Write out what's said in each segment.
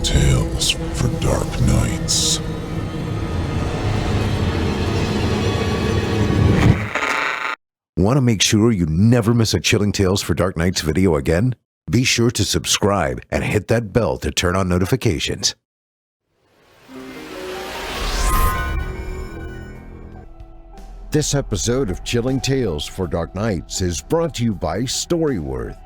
Chilling tales for dark nights. Want to make sure you never miss a Chilling Tales for Dark Nights video again? Be sure to subscribe and hit that bell to turn on notifications. This episode of Chilling Tales for Dark Nights is brought to you by Storyworth.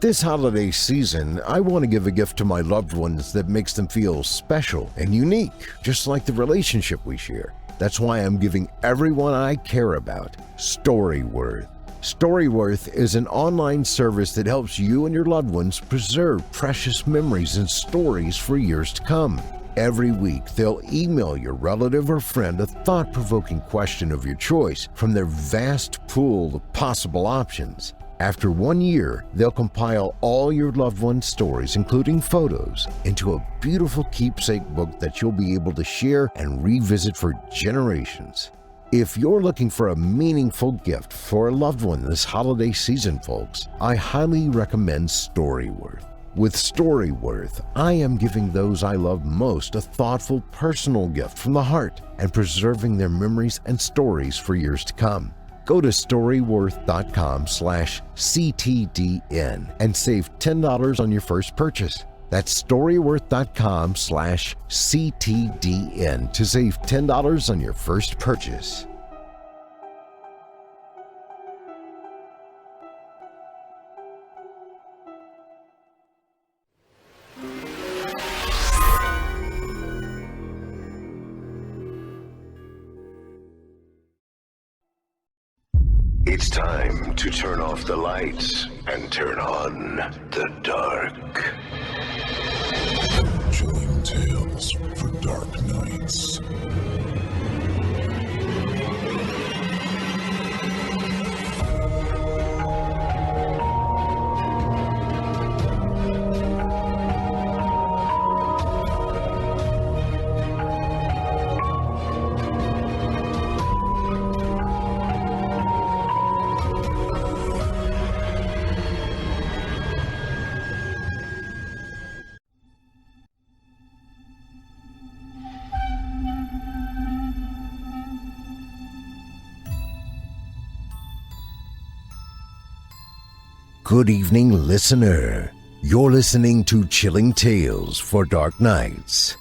This holiday season, I want to give a gift to my loved ones that makes them feel special and unique, just like the relationship we share. That's why I'm giving everyone I care about Storyworth. Storyworth is an online service that helps you and your loved ones preserve precious memories and stories for years to come. Every week, they'll email your relative or friend a thought-provoking question of your choice from their vast pool of possible options. After 1 year, they'll compile all your loved one's stories, including photos, into a beautiful keepsake book that you'll be able to share and revisit for generations. If you're looking for a meaningful gift for a loved one this holiday season, folks, I highly recommend Storyworth. With Storyworth, I am giving those I love most a thoughtful, personal gift from the heart and preserving their memories and stories for years to come. Go to storyworth.com/ctdn and save $10 on your first purchase. That's storyworth.com/ctdn to save $10 on your first purchase. It's time to turn off the lights and turn on the dark. Chilling tales for dark nights. Good evening, listener. You're listening to Chilling Tales for Dark Nights.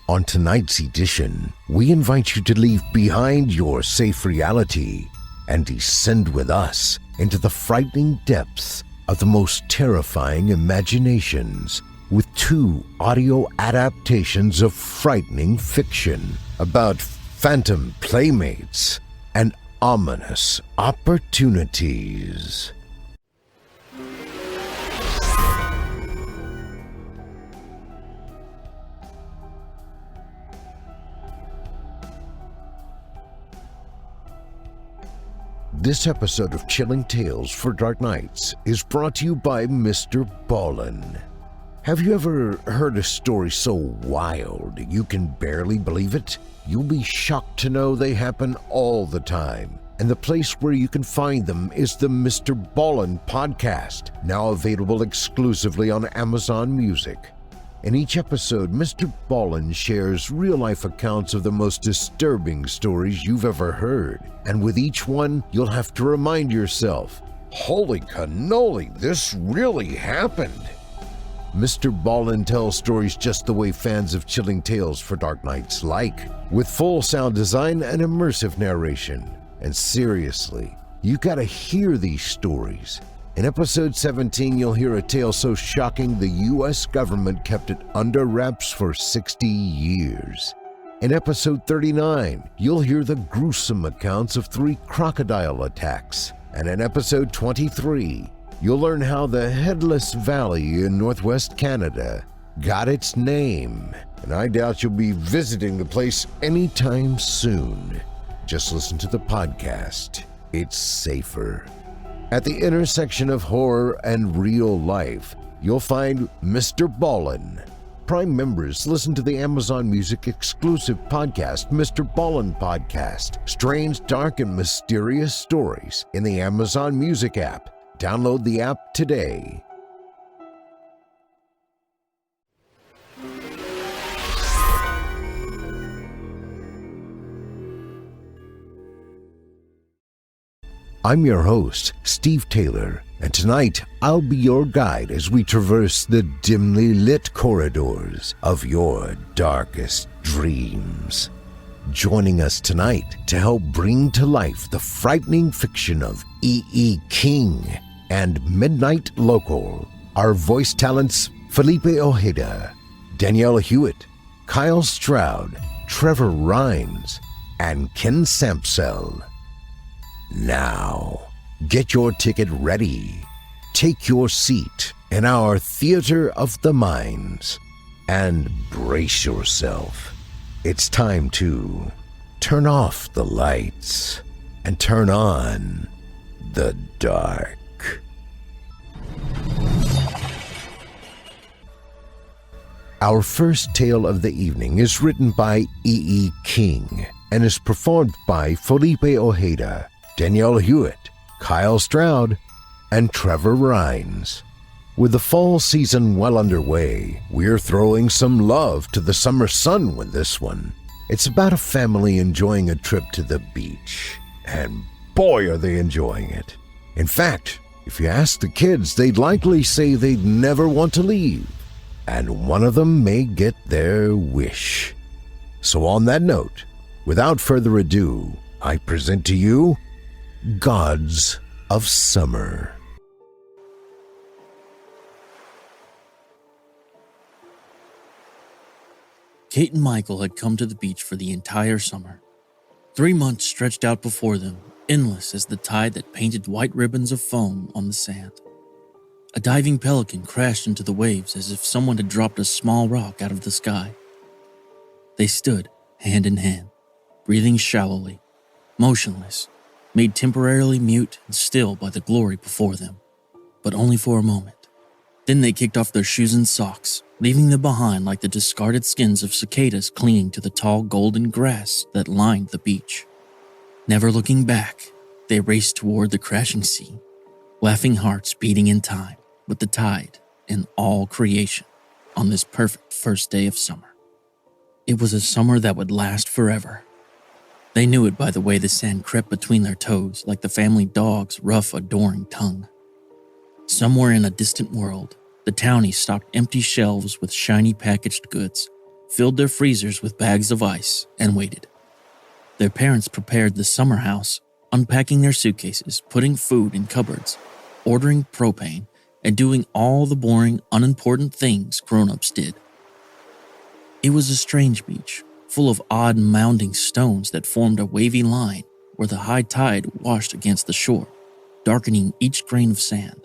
On tonight's edition, we invite you to leave behind your safe reality and descend with us into the frightening depths of the most terrifying imaginations with 2 audio adaptations of frightening fiction about phantom playmates and ominous opportunities. This episode of Chilling Tales for Dark Nights is brought to you by Mr. Ballin. Have you ever heard a story so wild you can barely believe it? You'll be shocked to know they happen all the time. And the place where you can find them is the Mr. Ballin podcast, now available exclusively on Amazon Music. In each episode, Mr. Ballin shares real-life accounts of the most disturbing stories you've ever heard. And with each one, you'll have to remind yourself, holy cannoli, this really happened. Mr. Ballin tells stories just the way fans of Chilling Tales for Dark Nights like, with full sound design and immersive narration. And seriously, you gotta hear these stories. In episode 17, you'll hear a tale so shocking the U.S. government kept it under wraps for 60 years. In episode 39, you'll hear the gruesome accounts of 3 crocodile attacks. And in episode 23, you'll learn how the Headless Valley in northwest Canada got its name. And I doubt you'll be visiting the place anytime soon. Just listen to the podcast. It's safer. At the intersection of horror and real life, you'll find Mr. Ballin. Prime members listen to the Amazon Music exclusive podcast, Mr. Ballin Podcast, strange, dark, and mysterious stories in the Amazon Music app. Download the app today. I'm your host, Steve Taylor, and tonight I'll be your guide as we traverse the dimly lit corridors of your darkest dreams. Joining us tonight to help bring to life the frightening fiction of E.E. King and Midnight Local are voice talents Felipe Ojeda, Daniela Hewitt, Kyle Stroud, Trevor Rhines, and Ken Sampsell. Now, get your ticket ready, take your seat in our Theater of the Minds, and brace yourself. It's time to turn off the lights and turn on the dark. Our first tale of the evening is written by E.E. King and is performed by Felipe Ojeda, Danielle Hewitt, Kyle Stroud, and Trevor Rhines. With the fall season well underway, we're throwing some love to the summer sun with this one. It's about a family enjoying a trip to the beach, and boy are they enjoying it. In fact, if you ask the kids, they'd likely say they'd never want to leave, and one of them may get their wish. So on that note, without further ado, I present to you Gods of Summer. Kate and Michael had come to the beach for the entire summer. 3 months stretched out before them, endless as the tide that painted white ribbons of foam on the sand. A diving pelican crashed into the waves as if someone had dropped a small rock out of the sky. They stood, hand in hand, breathing shallowly, motionless, made temporarily mute and still by the glory before them, but only for a moment. Then they kicked off their shoes and socks, leaving them behind like the discarded skins of cicadas clinging to the tall golden grass that lined the beach. Never looking back, they raced toward the crashing sea, laughing hearts beating in time with the tide and all creation on this perfect first day of summer. It was a summer that would last forever. They knew it by the way the sand crept between their toes like the family dog's rough, adoring tongue. Somewhere in a distant world, the townies stocked empty shelves with shiny packaged goods, filled their freezers with bags of ice, and waited. Their parents prepared the summer house, unpacking their suitcases, putting food in cupboards, ordering propane, and doing all the boring, unimportant things grown-ups did. It was a strange beach, full of odd mounding stones that formed a wavy line where the high tide washed against the shore, darkening each grain of sand.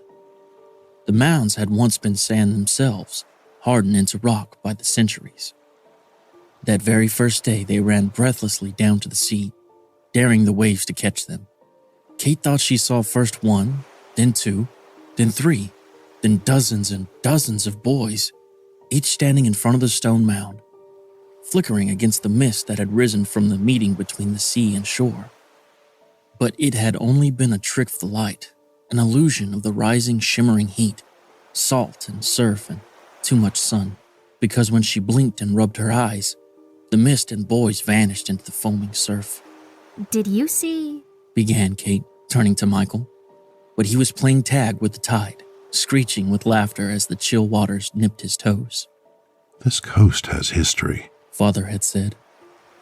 The mounds had once been sand themselves, hardened into rock by the centuries. That very first day, they ran breathlessly down to the sea, daring the waves to catch them. Kate thought she saw first 1, then 2, then 3, then dozens and dozens of boys, each standing in front of the stone mound, flickering against the mist that had risen from the meeting between the sea and shore. But it had only been a trick of the light, an illusion of the rising shimmering heat, salt and surf and too much sun, because when she blinked and rubbed her eyes, the mist and boys vanished into the foaming surf. Did you see? Began Kate, turning to Michael, but he was playing tag with the tide, screeching with laughter as the chill waters nipped his toes. This coast has history, Father had said.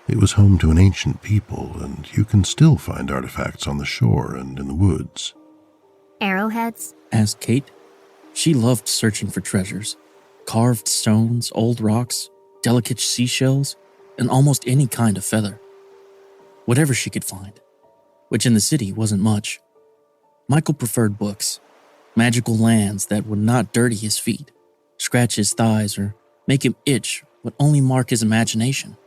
It was home to an ancient people, and you can still find artifacts on the shore and in the woods. Arrowheads? Asked Kate. She loved searching for treasures, carved stones, old rocks, delicate seashells, and almost any kind of feather. Whatever she could find, which in the city wasn't much. Michael preferred books, magical lands that would not dirty his feet, scratch his thighs, or make him itch but only mark his imagination.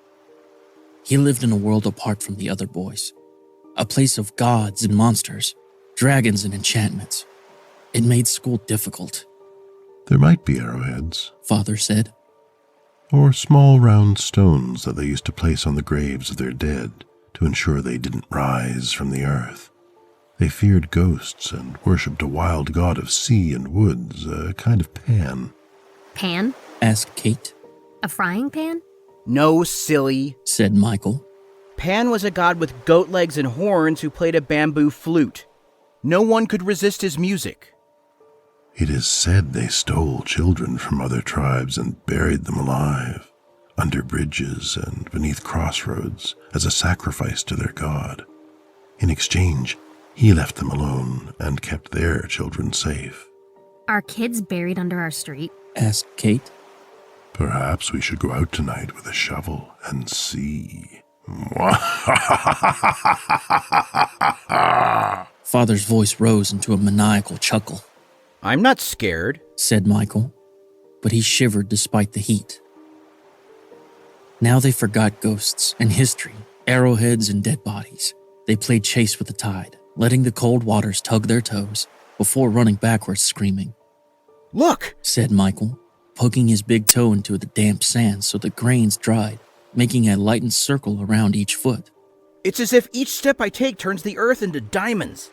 He lived in a world apart from the other boys, a place of gods and monsters, dragons and enchantments. It made school difficult. There might be arrowheads, Father said. Or small round stones that they used to place on the graves of their dead to ensure they didn't rise from the earth. They feared ghosts and worshipped a wild god of sea and woods, a kind of Pan. Pan? Asked Kate. A frying pan? No, silly, said Michael. Pan was a god with goat legs and horns who played a bamboo flute. No one could resist his music. It is said they stole children from other tribes and buried them alive, under bridges and beneath crossroads, as a sacrifice to their god. In exchange, he left them alone and kept their children safe. Are kids buried under our street? Asked Kate. Perhaps we should go out tonight with a shovel and see. Father's voice rose into a maniacal chuckle. I'm not scared. Said Michael, but he shivered despite the heat. Now they forgot ghosts and history, arrowheads and dead bodies. They played chase with the tide, letting the cold waters tug their toes before running backwards screaming. Look, said Michael, poking his big toe into the damp sand so the grains dried, making a lightened circle around each foot. it's as if each step I take turns the earth into diamonds.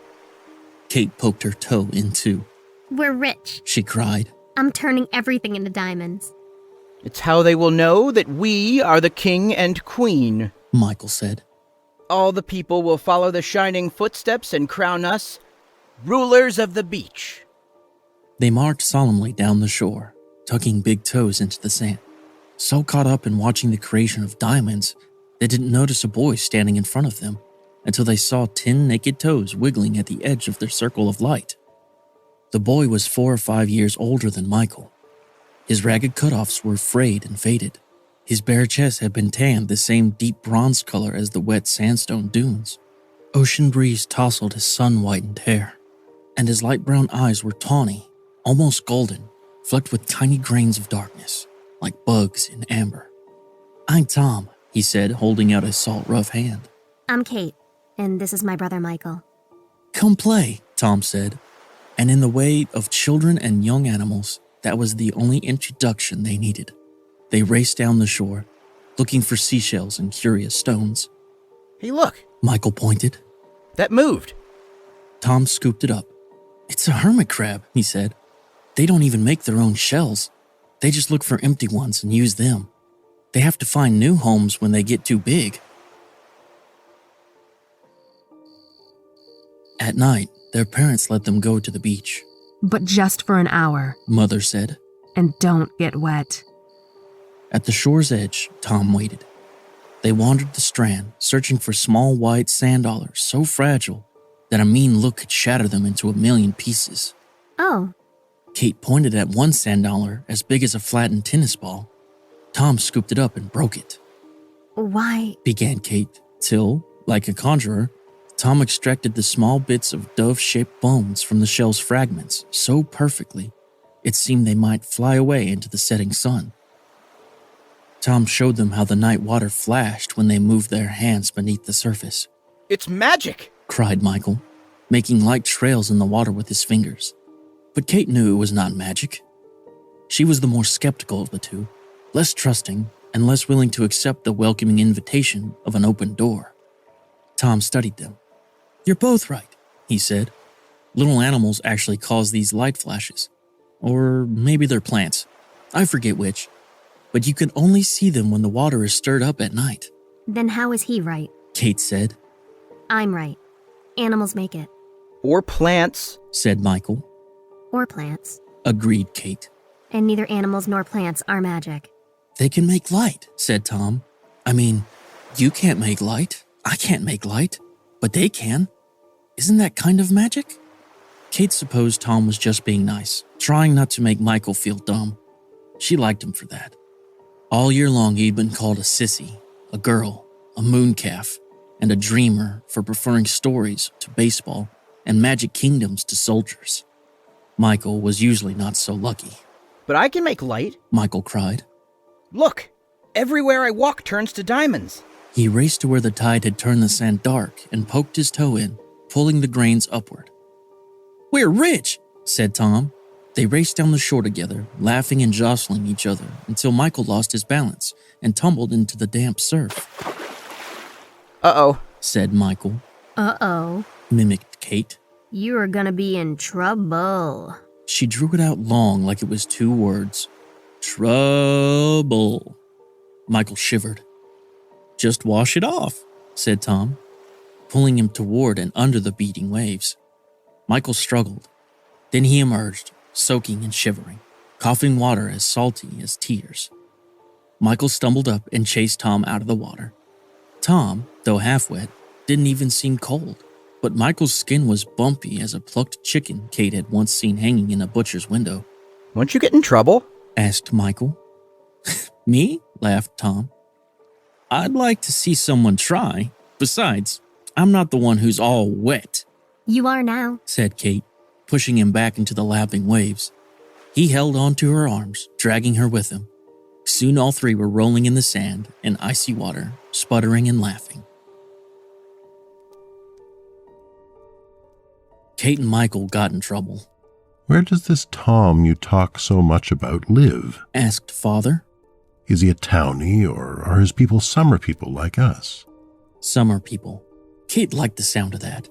Kate poked her toe in too. We're rich. She cried. I'm turning everything into diamonds. It's how they will know that we are the king and queen. Michael said. All the people will follow the shining footsteps and crown us rulers of the beach. They marched solemnly down the shore, tucking big toes into the sand. So caught up in watching the creation of diamonds, they didn't notice a boy standing in front of them until they saw 10 naked toes wiggling at the edge of their circle of light. The boy was 4 or 5 years older than Michael. His ragged cutoffs were frayed and faded. His bare chest had been tanned the same deep bronze color as the wet sandstone dunes. Ocean breeze tousled his sun-whitened hair, and his light brown eyes were tawny, almost golden, flecked with tiny grains of darkness, like bugs in amber. I'm Tom, he said, holding out his salt-rough hand. I'm Kate, and this is my brother Michael. Come play, Tom said, and in the way of children and young animals, that was the only introduction they needed. They raced down the shore, looking for seashells and curious stones. Hey, look, Michael pointed. that moved. Tom scooped it up. It's a hermit crab, he said. They don't even make their own shells. They just look for empty ones and use them. They have to find new homes when they get too big. At night, their parents let them go to the beach. But just for an hour. Mother said. And don't get wet. At the shore's edge, Tom waited. They wandered the strand, searching for small white sand dollars so fragile that a mean look could shatter them into a million pieces. Oh, Kate pointed at one sand dollar as big as a flattened tennis ball. Tom scooped it up and broke it. why? Began Kate, till, like a conjurer, Tom extracted the small bits of dove-shaped bones from the shell's fragments so perfectly, it seemed they might fly away into the setting sun. Tom showed them how the night water flashed when they moved their hands beneath the surface. It's magic! Cried Michael, making light trails in the water with his fingers. But Kate knew it was not magic. She was the more skeptical of the two, less trusting and less willing to accept the welcoming invitation of an open door. Tom studied them. You're both right, he said. Little animals actually cause these light flashes. Or maybe they're plants. I forget which. But you can only see them when the water is stirred up at night. Then how is he right? Kate said. I'm right. Animals make it. Or plants. Said Michael. Or plants. Agreed Kate. And neither animals nor plants are magic. They can make light, said Tom. I mean, you can't make light. I can't make light. But they can. Isn't that kind of magic? Kate supposed Tom was just being nice, trying not to make Michael feel dumb. She liked him for that. All year long he'd been called a sissy, a girl, a mooncalf, and a dreamer for preferring stories to baseball and magic kingdoms to soldiers. Michael was usually not so lucky. But I can make light. Michael cried. Look, everywhere I walk turns to diamonds. He raced to where the tide had turned the sand dark and poked his toe in, pulling the grains upward. We're rich, said Tom. They raced down the shore together, laughing and jostling each other until Michael lost his balance and tumbled into the damp surf. Uh-oh, said Michael. Uh-oh. Mimicked Kate. You are gonna be in trouble. She drew it out long like it was 2 words. Trouble. Michael shivered. Just wash it off, said Tom, pulling him toward and under the beating waves. Michael struggled. Then he emerged, soaking and shivering, coughing water as salty as tears. Michael stumbled up and chased Tom out of the water. Tom, though half wet, didn't even seem cold, but Michael's skin was bumpy as a plucked chicken Kate had once seen hanging in a butcher's window. Won't you get in trouble? Asked Michael. Me? Laughed Tom. I'd like to see someone try. Besides, I'm not the one who's all wet, You are now. said Kate, pushing him back into the lapping waves. He held onto her arms, dragging her with him. Soon all three were rolling in the sand and icy water, sputtering and laughing. Kate and Michael got in trouble. Where does this Tom you talk so much about live? Asked Father. Is he a townie, or are his people summer people like us? Summer people. Kate liked the sound of that,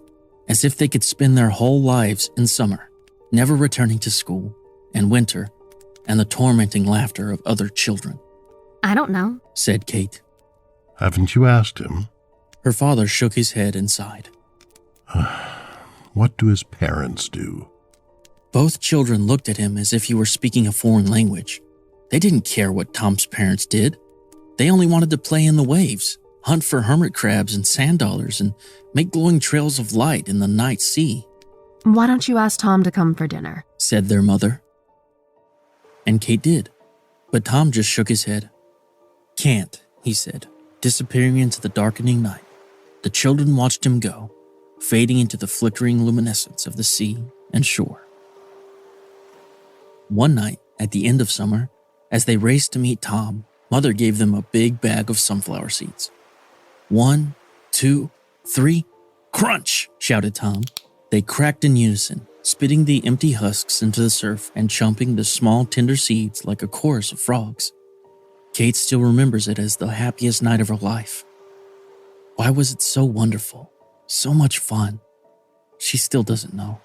as if they could spend their whole lives in summer, never returning to school, and winter, and the tormenting laughter of other children. I don't know. Said Kate. Haven't you asked him? Her father shook his head and sighed. What do his parents do? Both children looked at him as if he were speaking a foreign language. They didn't care what Tom's parents did. They only wanted to play in the waves, hunt for hermit crabs and sand dollars, and make glowing trails of light in the night sea. Why don't you ask Tom to come for dinner? Said their mother. And Kate did, but Tom just shook his head. Can't, he said, disappearing into the darkening night. The children watched him go, fading into the flickering luminescence of the sea and shore. One night, at the end of summer, as they raced to meet Tom, Mother gave them a big bag of sunflower seeds. 1, 2, 3, crunch, shouted Tom. They cracked in unison, spitting the empty husks into the surf and chomping the small tender seeds like a chorus of frogs. Kate still remembers it as the happiest night of her life. Why was it so wonderful, so much fun? She still doesn't know,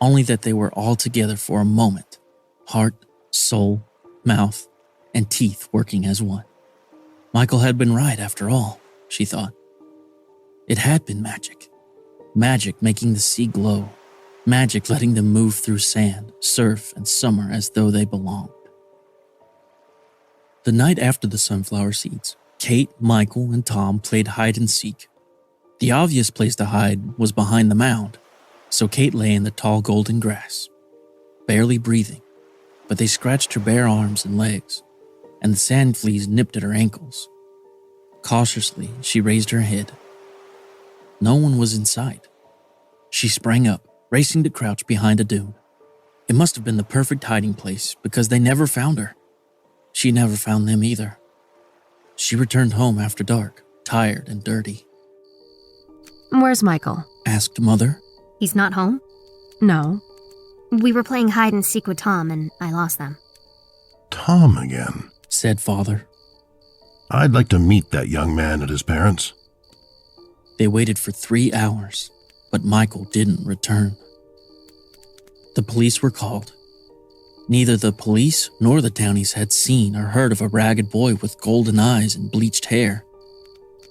only that they were all together for a moment, heart, soul, mouth, and teeth working as one. Michael had been right after all, she thought. It had been magic. Magic making the sea glow. Magic letting them move through sand, surf, and summer as though they belonged. The night after the sunflower seeds, Kate, Michael, and Tom played hide and seek. The obvious place to hide was behind the mound, so Kate lay in the tall golden grass, barely breathing, but they scratched her bare arms and legs, and the sand fleas nipped at her ankles. Cautiously, she raised her head. No one was in sight. She sprang up, racing to crouch behind a dune. It must have been the perfect hiding place because they never found her. She never found them either. She returned home after dark, tired and dirty. Where's Michael? Asked Mother. He's not home? No. We were playing hide and seek with Tom and I lost them. Tom again, said Father. I'd like to meet that young man and his parents. They waited for 3 hours, but Michael didn't return. The police were called. Neither the police nor the townies had seen or heard of a ragged boy with golden eyes and bleached hair.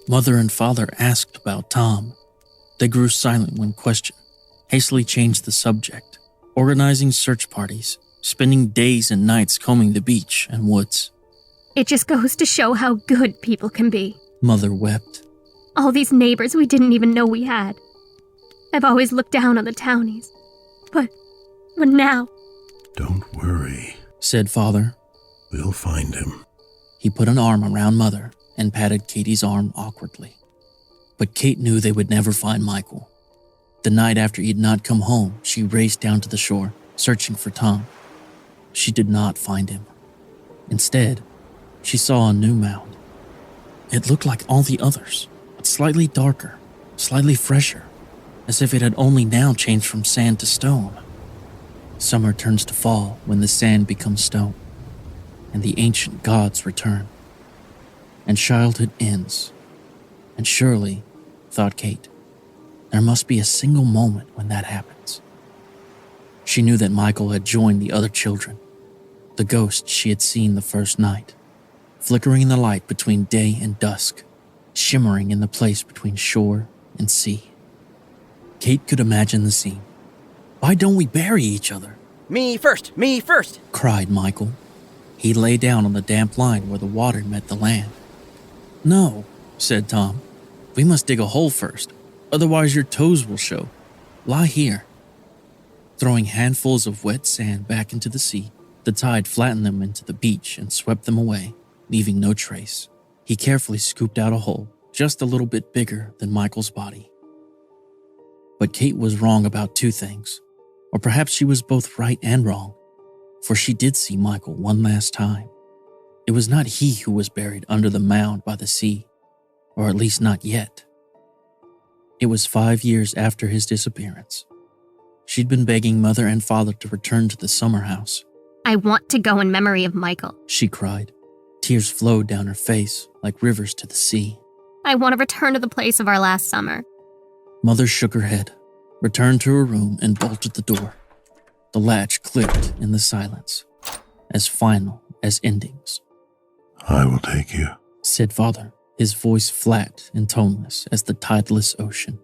Mother and Father asked about Tom. They grew silent when questioned, hastily changed the subject, organizing search parties, spending days and nights combing the beach and woods. It just goes to show how good people can be. Mother wept. All these neighbors we didn't even know we had. I've always looked down on the townies. But now... Don't worry, said Father. We'll find him. He put an arm around Mother and patted Katie's arm awkwardly. But Kate knew they would never find Michael. The night after he had not come home, she raced down to the shore, searching for Tom. She did not find him. Instead, she saw a new mound. It looked like all the others, but slightly darker, slightly fresher, as if it had only now changed from sand to stone. Summer turns to fall when the sand becomes stone, and the ancient gods return. And childhood ends. And surely, thought Kate, there must be a single moment when that happens. She knew that Michael had joined the other children, the ghost she had seen the first night, flickering in the light between day and dusk, shimmering in the place between shore and sea. Kate could imagine the scene. Why don't we bury each other? Me first! Me first! Cried Michael. He lay down on the damp line where the water met the land. No, said Tom. We must dig a hole first, otherwise your toes will show. Lie here. Throwing handfuls of wet sand back into the sea, the tide flattened them into the beach and swept them away, leaving no trace. He carefully scooped out a hole, just a little bit bigger than Michael's body. But Kate was wrong about two things, or perhaps she was both right and wrong, for she did see Michael one last time. It was not he who was buried under the mound by the sea, or at least not yet. It was 5 years after his disappearance. She'd been begging Mother and Father to return to the summer house. I want to go in memory of Michael. She cried. Tears flowed down her face like rivers to the sea. I want to return to the place of our last summer. Mother shook her head, returned to her room, and bolted the door. The latch clicked in the silence, as final as endings. I will take you, said Father, his voice flat and toneless as the tideless ocean.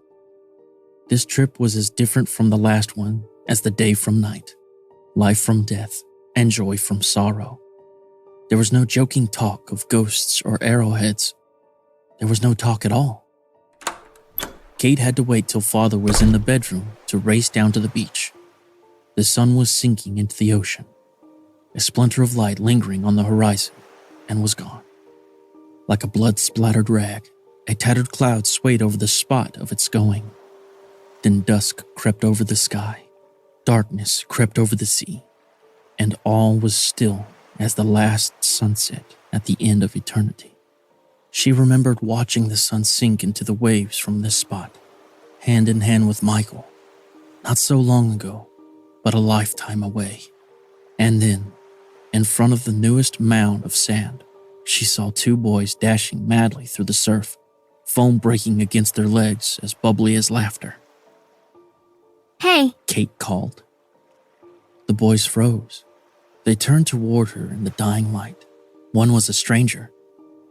This trip was as different from the last one as the day from night, life from death, and joy from sorrow. There was no joking talk of ghosts or arrowheads. There was no talk at all. Kate had to wait till Father was in the bedroom to race down to the beach. The sun was sinking into the ocean, a splinter of light lingering on the horizon, and was gone. Like a blood-splattered rag, a tattered cloud swayed over the spot of its going. Then dusk crept over the sky, darkness crept over the sea, and all was still as the last sunset at the end of eternity. She remembered watching the sun sink into the waves from this spot, hand in hand with Michael, not so long ago, but a lifetime away. And then, in front of the newest mound of sand, she saw two boys dashing madly through the surf, foam breaking against their legs as bubbly as laughter. Hey, Kate called. The boys froze. They turned toward her in the dying light. One was a stranger,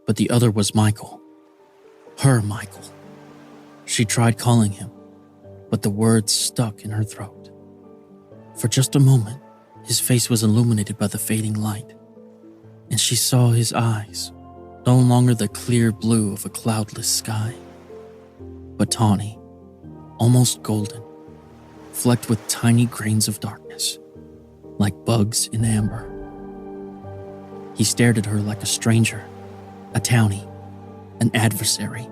but the other was Michael. Her Michael. She tried calling him, but the words stuck in her throat. For just a moment, his face was illuminated by the fading light, and she saw his eyes, no longer the clear blue of a cloudless sky, but tawny, almost golden, flecked with tiny grains of darkness, like bugs in amber. He stared at her like a stranger, a townie, an adversary,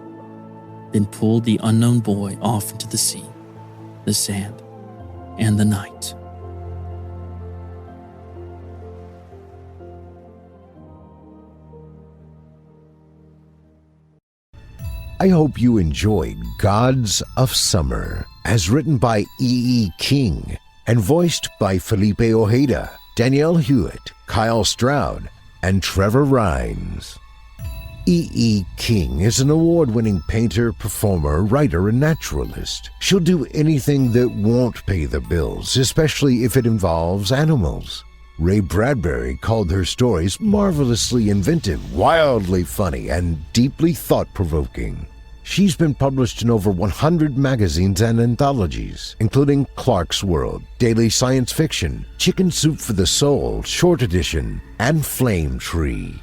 then pulled the unknown boy off into the sea, the sand, and the night. I hope you enjoyed Gods of Summer, as written by E.E. King and voiced by Felipe Ojeda, Danielle Hewitt, Kyle Stroud, and Trevor Rhines. E.E. King is an award-winning painter, performer, writer, and naturalist. She'll do anything that won't pay the bills, especially if it involves animals. Ray Bradbury called her stories marvelously inventive, wildly funny, and deeply thought-provoking. She's been published in over 100 magazines and anthologies, including Clark's World, Daily Science Fiction, Chicken Soup for the Soul, Short Edition, and Flame Tree.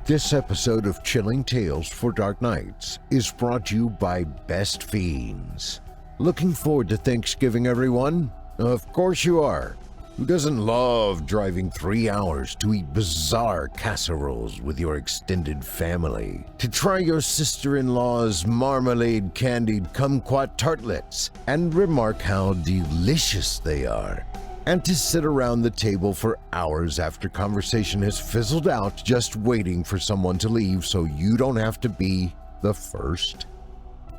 This episode of Chilling Tales for Dark Nights is brought to you by Best Fiends. Looking forward to Thanksgiving, everyone? Of course you are. Who doesn't love driving 3 hours to eat bizarre casseroles with your extended family? To try your sister-in-law's marmalade candied kumquat tartlets and remark how delicious they are? And to sit around the table for hours after conversation has fizzled out, just waiting for someone to leave so you don't have to be the first?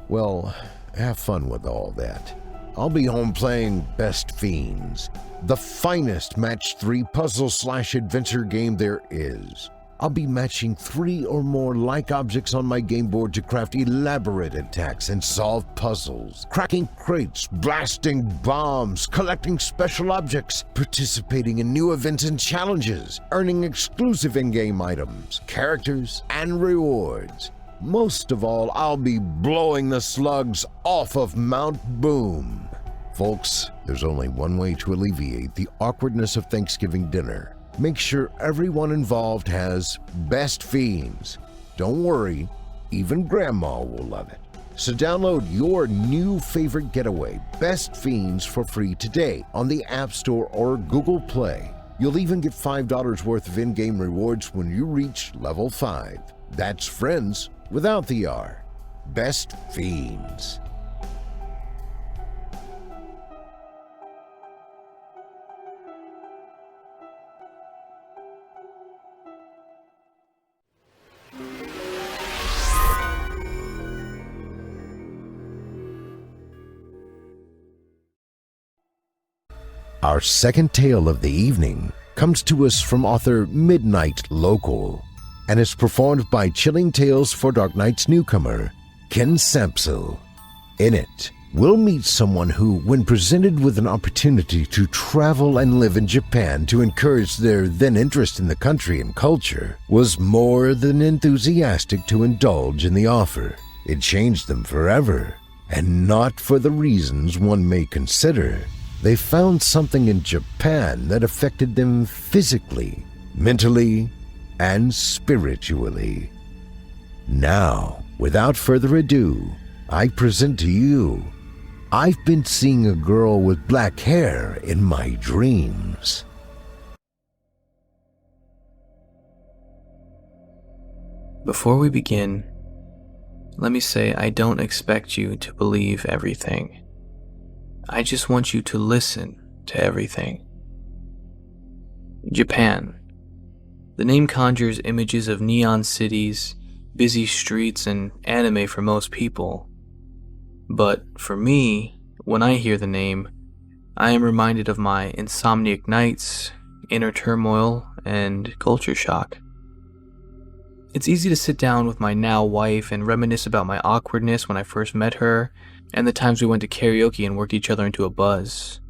Well, have fun with all that. I'll be home playing Best Fiends, the finest match 3 puzzle/adventure game there is. I'll be matching 3 or more like objects on my game board to craft elaborate attacks and solve puzzles, cracking crates, blasting bombs, collecting special objects, participating in new events and challenges, earning exclusive in-game items, characters, and rewards. Most of all, I'll be blowing the slugs off of Mount Boom. Folks, there's only one way to alleviate the awkwardness of Thanksgiving dinner. Make sure everyone involved has best fiends. Don't worry, even Grandma will love it. So download your new favorite getaway, Best Fiends, for free today on the App Store or Google Play. You'll even get $5 worth of in-game rewards when you reach level 5. That's friends without the R. Best Fiends. Our second tale of the evening comes to us from author Midnight Local and is performed by Chilling Tales for Dark Nights newcomer Ken Sampsell. In it, we'll meet someone who, when presented with an opportunity to travel and live in Japan to encourage their then interest in the country and culture, was more than enthusiastic to indulge in the offer. It changed them forever, and not for the reasons one may consider. They found something in Japan that affected them physically, mentally, and spiritually. Now, without further ado, I present to you, I've been seeing a girl with black hair in my dreams. Before we begin, let me say I don't expect you to believe everything. I just want you to listen to everything. Japan. The name conjures images of neon cities, busy streets, and anime for most people. But for me, when I hear the name, I am reminded of my insomniac nights, inner turmoil, and culture shock. It's easy to sit down with my now wife and reminisce about my awkwardness when I first met her, and the times we went to karaoke and worked each other into a buzz.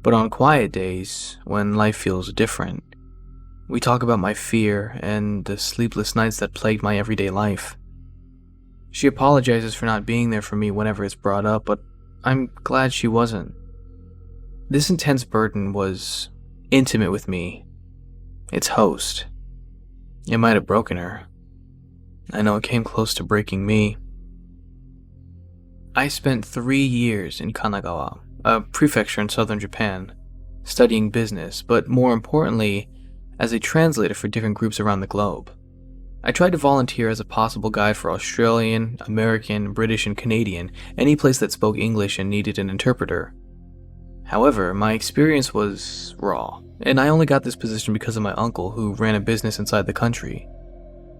But on quiet days, when life feels different, we talk about my fear and the sleepless nights that plagued my everyday life. She apologizes for not being there for me whenever it's brought up, but I'm glad she wasn't. This intense burden was intimate with me, its host. It might have broken her. I know it came close to breaking me. I spent 3 years in Kanagawa, a prefecture in southern Japan, studying business, but more importantly, as a translator for different groups around the globe. I tried to volunteer as a possible guide for Australian, American, British, and Canadian, any place that spoke English and needed an interpreter. However, my experience was raw, and I only got this position because of my uncle who ran a business inside the country.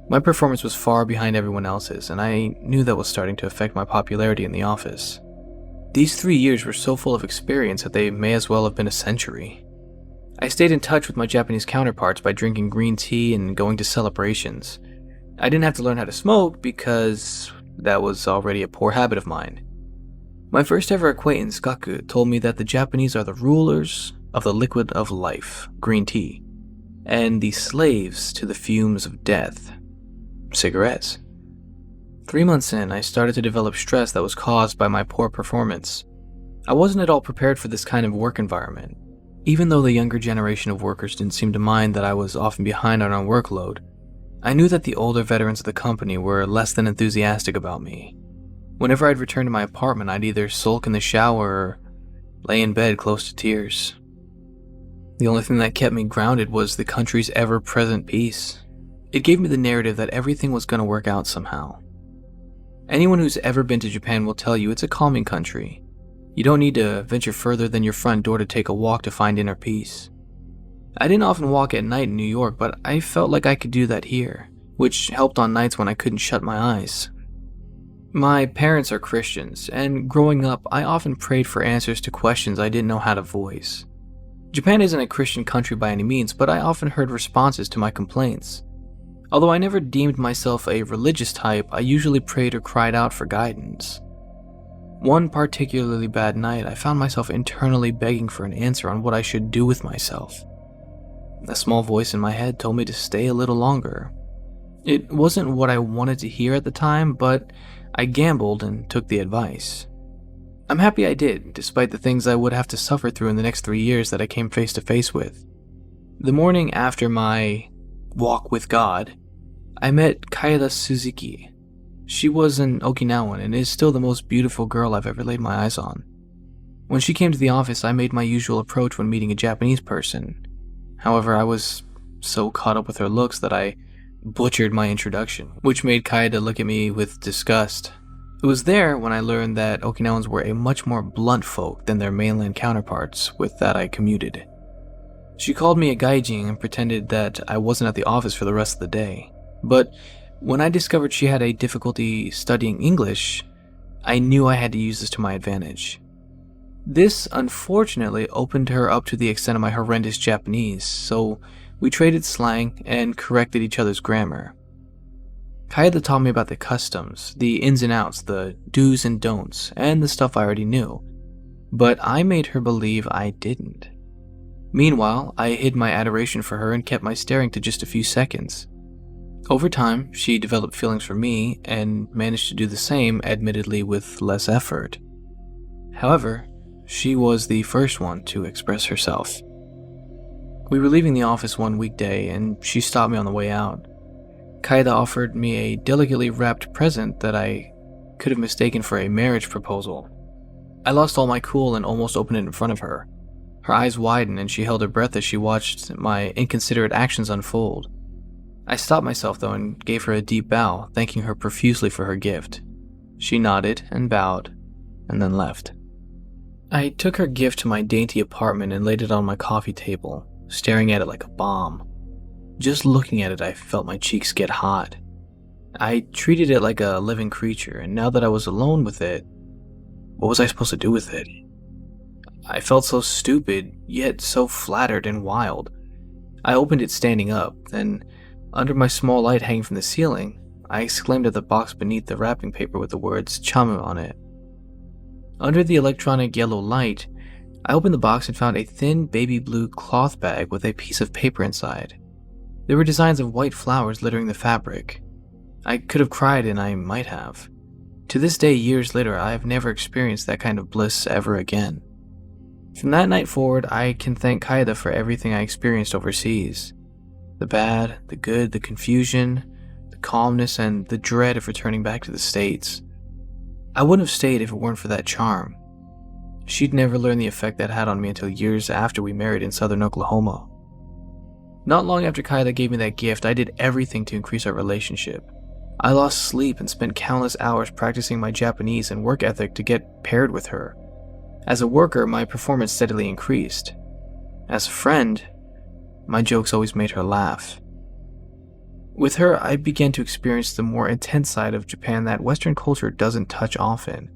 My performance was far behind everyone else's, and I knew that was starting to affect my popularity in the office. These 3 years were so full of experience that they may as well have been a century. I stayed in touch with my Japanese counterparts by drinking green tea and going to celebrations. I didn't have to learn how to smoke because that was already a poor habit of mine. My first ever acquaintance, Gaku, told me that the Japanese are the rulers of the liquid of life, green tea, and the slaves to the fumes of death, cigarettes. 3 months in, I started to develop stress that was caused by my poor performance. I wasn't at all prepared for this kind of work environment. Even though the younger generation of workers didn't seem to mind that I was often behind on our workload, I knew that the older veterans of the company were less than enthusiastic about me. Whenever I'd return to my apartment, I'd either sulk in the shower or lay in bed close to tears. The only thing that kept me grounded was the country's ever-present peace. It gave me the narrative that everything was going to work out somehow. Anyone who's ever been to Japan will tell you it's a calming country. You don't need to venture further than your front door to take a walk to find inner peace. I didn't often walk at night in New York, but I felt like I could do that here, which helped on nights when I couldn't shut my eyes. My parents are Christians, and growing up, I often prayed for answers to questions I didn't know how to voice. Japan isn't a Christian country by any means, but I often heard responses to my complaints. Although I never deemed myself a religious type, I usually prayed or cried out for guidance. One particularly bad night, I found myself internally begging for an answer on what I should do with myself. A small voice in my head told me to stay a little longer. It wasn't what I wanted to hear at the time, but I gambled and took the advice. I'm happy I did, despite the things I would have to suffer through in the next 3 years that I came face to face with. The morning after my walk with God, I met Kaeda Suzuki. She was an Okinawan and is still the most beautiful girl I've ever laid my eyes on. When she came to the office, I made my usual approach when meeting a Japanese person. However, I was so caught up with her looks that I butchered my introduction, which made Kaeda look at me with disgust. It was there when I learned that Okinawans were a much more blunt folk than their mainland counterparts with that I commuted. She called me a gaijin and pretended that I wasn't at the office for the rest of the day. But when I discovered she had a difficulty studying English, I knew I had to use this to my advantage. This, unfortunately, opened her up to the extent of my horrendous Japanese, so we traded slang and corrected each other's grammar. Kaeda taught me about the customs, the ins and outs, the do's and don'ts, and the stuff I already knew, but I made her believe I didn't. Meanwhile, I hid my adoration for her and kept my staring to just a few seconds. Over time, she developed feelings for me and managed to do the same, admittedly with less effort. However, she was the first one to express herself. We were leaving the office one weekday and she stopped me on the way out. Kaeda offered me a delicately wrapped present that I could have mistaken for a marriage proposal. I lost all my cool and almost opened it in front of her. Her eyes widened and she held her breath as she watched my inconsiderate actions unfold. I stopped myself though and gave her a deep bow, thanking her profusely for her gift. She nodded and bowed, and then left. I took her gift to my dainty apartment and laid it on my coffee table, staring at it like a bomb. Just looking at it, I felt my cheeks get hot. I treated it like a living creature, and now that I was alone with it, what was I supposed to do with it? I felt so stupid, yet so flattered and wild. I opened it standing up, then, under my small light hanging from the ceiling, I exclaimed at the box beneath the wrapping paper with the words "Chamu" on it. Under the electronic yellow light, I opened the box and found a thin baby blue cloth bag with a piece of paper inside. There were designs of white flowers littering the fabric. I could have cried, and I might have. To this day, years later, I have never experienced that kind of bliss ever again. From that night forward, I can thank Kaeda for everything I experienced overseas. The bad, the good, the confusion, the calmness, and the dread of returning back to the States. I wouldn't have stayed if it weren't for that charm. She'd never learn the effect that had on me until years after we married in southern Oklahoma. Not long after Kaeda gave me that gift, I did everything to increase our relationship. I lost sleep and spent countless hours practicing my Japanese and work ethic to get paired with her. As a worker, my performance steadily increased. As a friend, my jokes always made her laugh. With her, I began to experience the more intense side of Japan that Western culture doesn't touch often.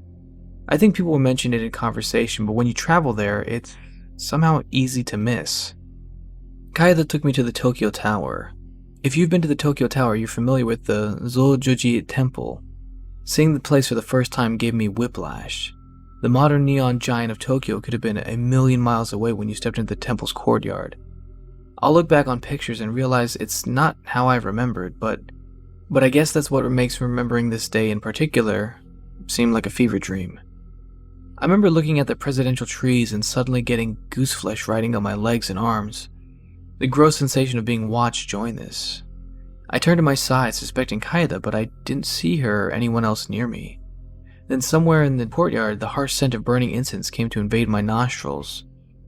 I think people will mention it in conversation, but when you travel there, it's somehow easy to miss. Kaeda took me to the Tokyo Tower. If you've been to the Tokyo Tower, you're familiar with the Zojoji Temple. Seeing the place for the first time gave me whiplash. The modern neon giant of Tokyo could have been a million miles away when you stepped into the temple's courtyard. I'll look back on pictures and realize it's not how I remembered, but I guess that's what makes remembering this day in particular seem like a fever dream. I remember looking at the presidential trees and suddenly getting goose flesh riding on my legs and arms. The gross sensation of being watched joined this. I turned to my side, suspecting Kaeda, but I didn't see her or anyone else near me. Then somewhere in the courtyard, the harsh scent of burning incense came to invade my nostrils.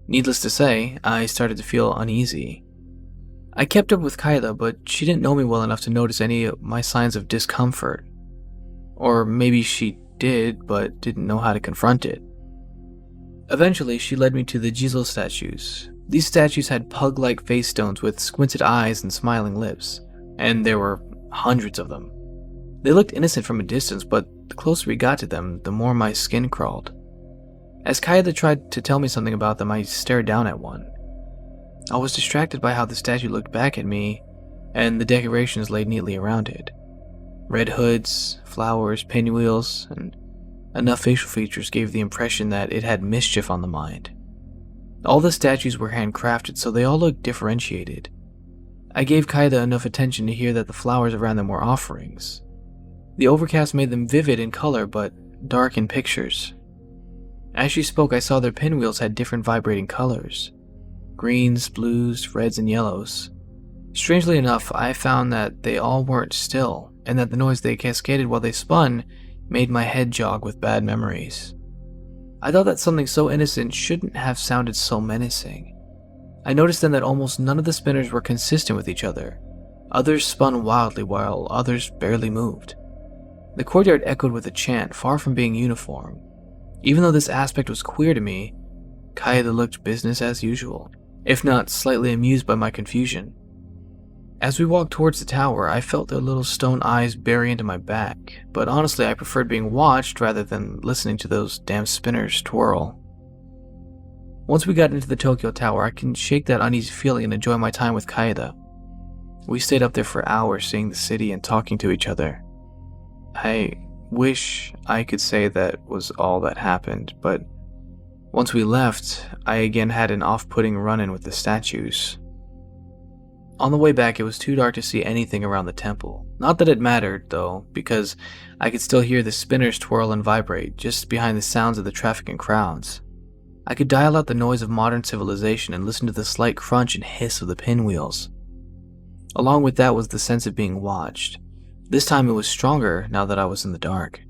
Needless to say, I started to feel uneasy. I kept up with Kaeda, but she didn't know me well enough to notice any of my signs of discomfort. Or maybe she did, but didn't know how to confront it. Eventually, she led me to the Jizo statues. These statues had pug-like face stones with squinted eyes and smiling lips, and there were hundreds of them. They looked innocent from a distance, but the closer we got to them, the more my skin crawled. As Kaeda tried to tell me something about them, I stared down at one. I was distracted by how the statue looked back at me, and the decorations laid neatly around it. Red hoods, flowers, pinwheels, and enough facial features gave the impression that it had mischief on the mind. All the statues were handcrafted, so they all looked differentiated. I gave Kaida enough attention to hear that the flowers around them were offerings. The overcast made them vivid in color, but dark in pictures. As she spoke, I saw their pinwheels had different vibrating colors. Greens, blues, reds, and yellows. Strangely enough, I found that they all weren't still, and that the noise they cascaded while they spun made my head jog with bad memories. I thought that something so innocent shouldn't have sounded so menacing. I noticed then that almost none of the spinners were consistent with each other. Others spun wildly while others barely moved. The courtyard echoed with a chant, far from being uniform. Even though this aspect was queer to me, Kaida looked business as usual, if not slightly amused by my confusion. As we walked towards the tower, I felt their little stone eyes bury into my back, but honestly I preferred being watched rather than listening to those damn spinners twirl. Once we got into the Tokyo Tower, I can shake that uneasy feeling and enjoy my time with Kaida. We stayed up there for hours seeing the city and talking to each other. I wish I could say that was all that happened, but once we left, I again had an off-putting run-in with the statues. On the way back, it was too dark to see anything around the temple. Not that it mattered, though, because I could still hear the spinners twirl and vibrate just behind the sounds of the traffic and crowds. I could dial out the noise of modern civilization and listen to the slight crunch and hiss of the pinwheels. Along with that was the sense of being watched. This time it was stronger now that I was in the dark.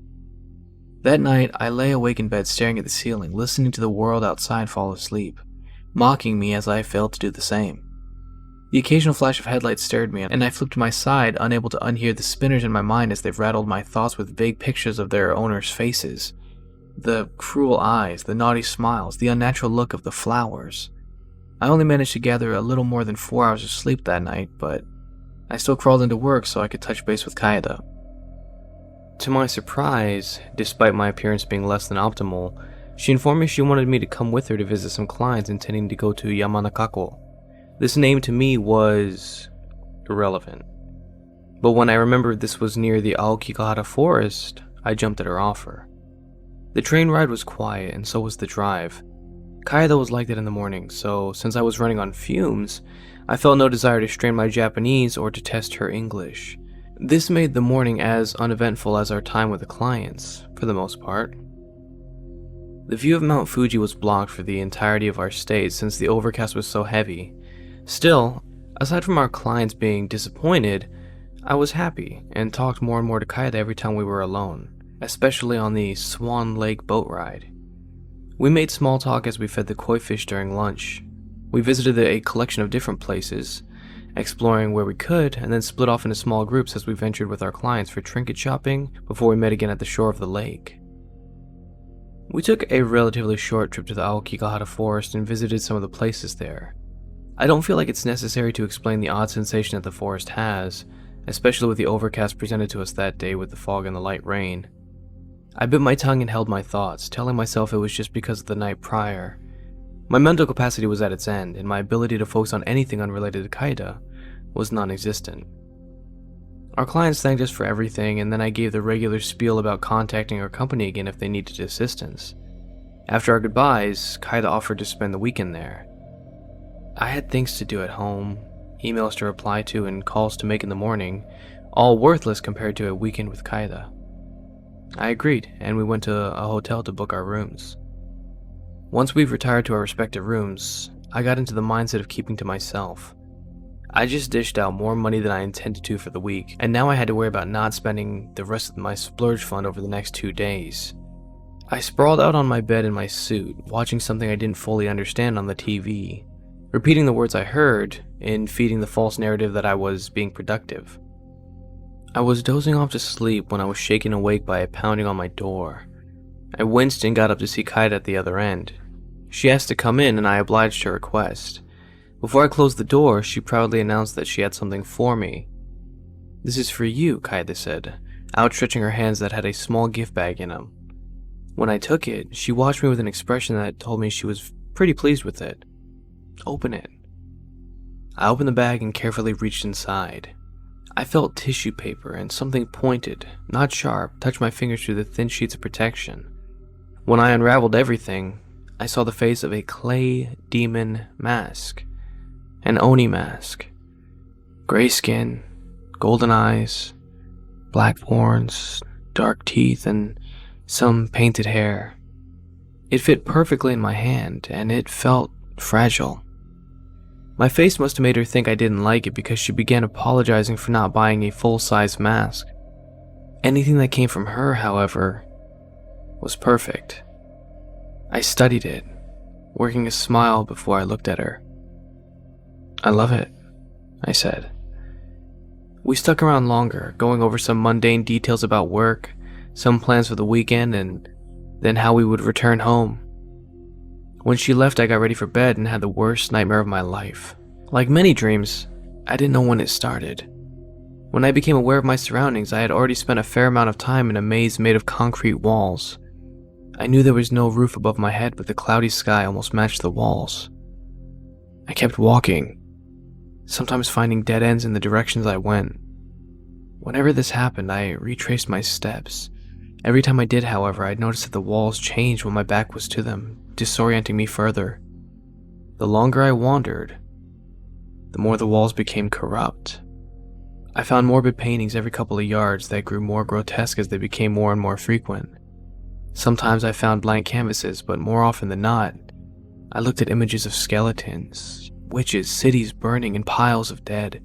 That night, I lay awake in bed staring at the ceiling, listening to the world outside fall asleep, mocking me as I failed to do the same. The occasional flash of headlights stirred me, and I flipped to my side, unable to unhear the spinners in my mind as they rattled my thoughts with vague pictures of their owners' faces. The cruel eyes, the naughty smiles, the unnatural look of the flowers. I only managed to gather a little more than 4 hours of sleep that night, but I still crawled into work so I could touch base with Kaida. To my surprise, despite my appearance being less than optimal, she informed me she wanted me to come with her to visit some clients intending to go to Yamanakako. This name to me was irrelevant. But when I remembered this was near the Aokigahara forest, I jumped at her offer. The train ride was quiet, and so was the drive. Kaida was like that in the morning, so since I was running on fumes, I felt no desire to strain my Japanese or to test her English. This made the morning as uneventful as our time with the clients, for the most part. The view of Mount Fuji was blocked for the entirety of our stay since the overcast was so heavy. Still, aside from our clients being disappointed, I was happy and talked more and more to Kaida every time we were alone, especially on the Swan Lake boat ride. We made small talk as we fed the koi fish during lunch. We visited a collection of different places, exploring where we could, and then split off into small groups as we ventured with our clients for trinket shopping before we met again at the shore of the lake. We took a relatively short trip to the Aokigahara forest and visited some of the places there. I don't feel like it's necessary to explain the odd sensation that the forest has, especially with the overcast presented to us that day with the fog and the light rain. I bit my tongue and held my thoughts, telling myself it was just because of the night prior. My mental capacity was at its end, and my ability to focus on anything unrelated to Kaida was non-existent. Our clients thanked us for everything, and then I gave the regular spiel about contacting our company again if they needed assistance. After our goodbyes, Kaida offered to spend the weekend there. I had things to do at home, emails to reply to, and calls to make in the morning, all worthless compared to a weekend with Kaida. I agreed, and we went to a hotel to book our rooms. Once we've retired to our respective rooms, I got into the mindset of keeping to myself. I just dished out more money than I intended to for the week, and now I had to worry about not spending the rest of my splurge fund over the next 2 days. I sprawled out on my bed in my suit, watching something I didn't fully understand on the TV, repeating the words I heard, and feeding the false narrative that I was being productive. I was dozing off to sleep when I was shaken awake by a pounding on my door. I winced and got up to see Kaida at the other end. She asked to come in, and I obliged her request. Before I closed the door, she proudly announced that she had something for me. "This is for you," Kaida said, outstretching her hands that had a small gift bag in them. When I took it, she watched me with an expression that told me she was pretty pleased with it. "Open it." I opened the bag and carefully reached inside. I felt tissue paper and something pointed, not sharp, touch my fingers through the thin sheets of protection. When I unraveled everything, I saw the face of a clay demon mask. An Oni mask. Gray skin, golden eyes, black horns, dark teeth, and some painted hair. It fit perfectly in my hand, and it felt fragile. My face must have made her think I didn't like it because she began apologizing for not buying a full-size mask. Anything that came from her, however, was perfect. I studied it, working a smile before I looked at her. "I love it," I said. We stuck around longer, going over some mundane details about work, some plans for the weekend, and then how we would return home. When she left, I got ready for bed and had the worst nightmare of my life. Like many dreams, I didn't know when it started. When I became aware of my surroundings, I had already spent a fair amount of time in a maze made of concrete walls. I knew there was no roof above my head, but the cloudy sky almost matched the walls. I kept walking, sometimes finding dead ends in the directions I went. Whenever this happened, I retraced my steps. Every time I did, however, I'd noticed that the walls changed when my back was to them, disorienting me further. The longer I wandered, the more the walls became corrupt. I found morbid paintings every couple of yards that grew more grotesque as they became more and more frequent. Sometimes I found blank canvases, but more often than not, I looked at images of skeletons, witches, cities burning, and piles of dead.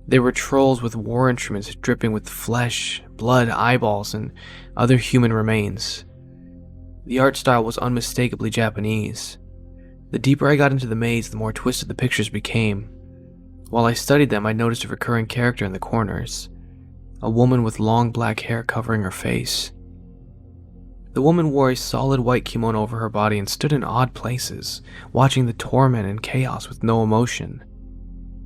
There were trolls with war instruments dripping with flesh, blood, eyeballs, and other human remains. The art style was unmistakably Japanese. The deeper I got into the maze, the more twisted the pictures became. While I studied them, I noticed a recurring character in the corners, a woman with long black hair covering her face. The woman wore a solid white kimono over her body and stood in odd places, watching the torment and chaos with no emotion.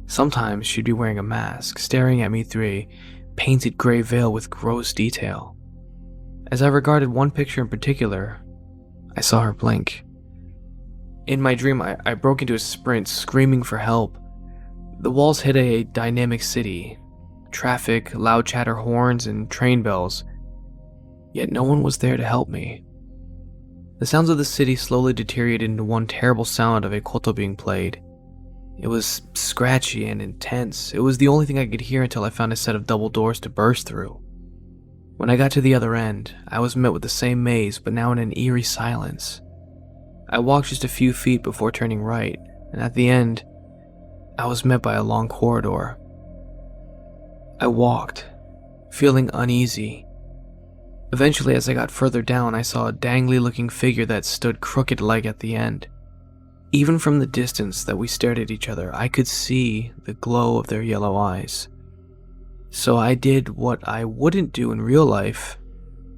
Sometimes she'd be wearing a mask, staring at me through a painted gray veil with gross detail. As I regarded one picture in particular, I saw her blink. In my dream, I broke into a sprint, screaming for help. The walls hid a dynamic city, traffic, loud chatter horns, and train bells. Yet no one was there to help me. The sounds of the city slowly deteriorated into one terrible sound of a koto being played. It was scratchy and intense. It was the only thing I could hear until I found a set of double doors to burst through. When I got to the other end, I was met with the same maze, but now in an eerie silence. I walked just a few feet before turning right, and at the end, I was met by a long corridor. I walked, feeling uneasy. Eventually, as I got further down, I saw a dangly-looking figure that stood crooked-legged at the end. Even from the distance that we stared at each other, I could see the glow of their yellow eyes. So I did what I wouldn't do in real life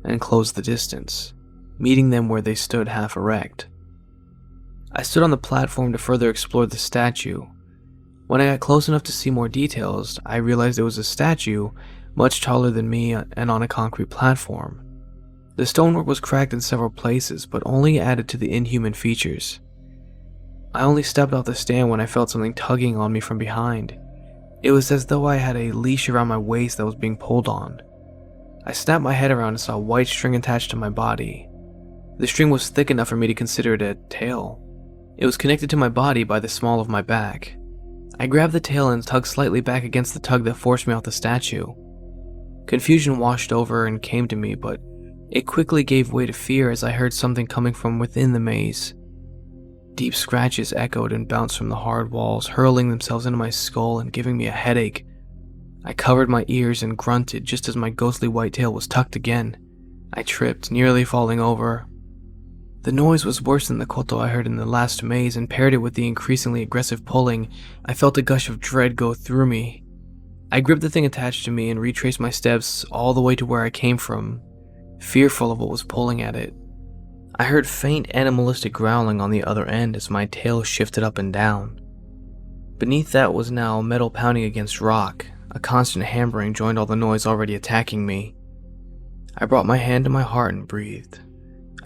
and closed the distance, meeting them where they stood half erect. I stood on the platform to further explore the statue. When I got close enough to see more details, I realized it was a statue much taller than me and on a concrete platform. The stonework was cracked in several places, but only added to the inhuman features. I only stepped off the stand when I felt something tugging on me from behind. It was as though I had a leash around my waist that was being pulled on. I snapped my head around and saw a white string attached to my body. The string was thick enough for me to consider it a tail. It was connected to my body by the small of my back. I grabbed the tail and tugged slightly back against the tug that forced me off the statue. Confusion washed over and came to me, but it quickly gave way to fear as I heard something coming from within the maze. Deep scratches echoed and bounced from the hard walls, hurling themselves into my skull and giving me a headache. I covered my ears and grunted just as my ghostly white tail was tucked again. I tripped, nearly falling over. The noise was worse than the koto I heard in the last maze, and paired it with the increasingly aggressive pulling. I felt a gush of dread go through me. I gripped the thing attached to me and retraced my steps all the way to where I came from, fearful of what was pulling at it. I heard faint animalistic growling on the other end as my tail shifted up and down. Beneath that was now metal pounding against rock. A constant hammering joined all the noise already attacking me. I brought my hand to my heart and breathed.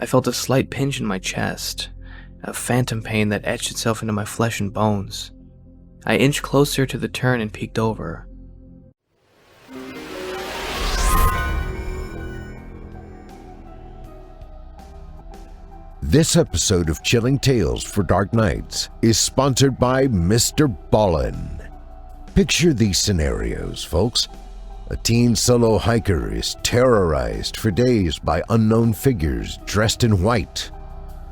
I felt a slight pinch in my chest, a phantom pain that etched itself into my flesh and bones. I inched closer to the turn and peeked over. This episode of Chilling Tales for Dark Nights is sponsored by Mr. Ballin. Picture these scenarios, folks. A teen solo hiker is terrorized for days by unknown figures dressed in white.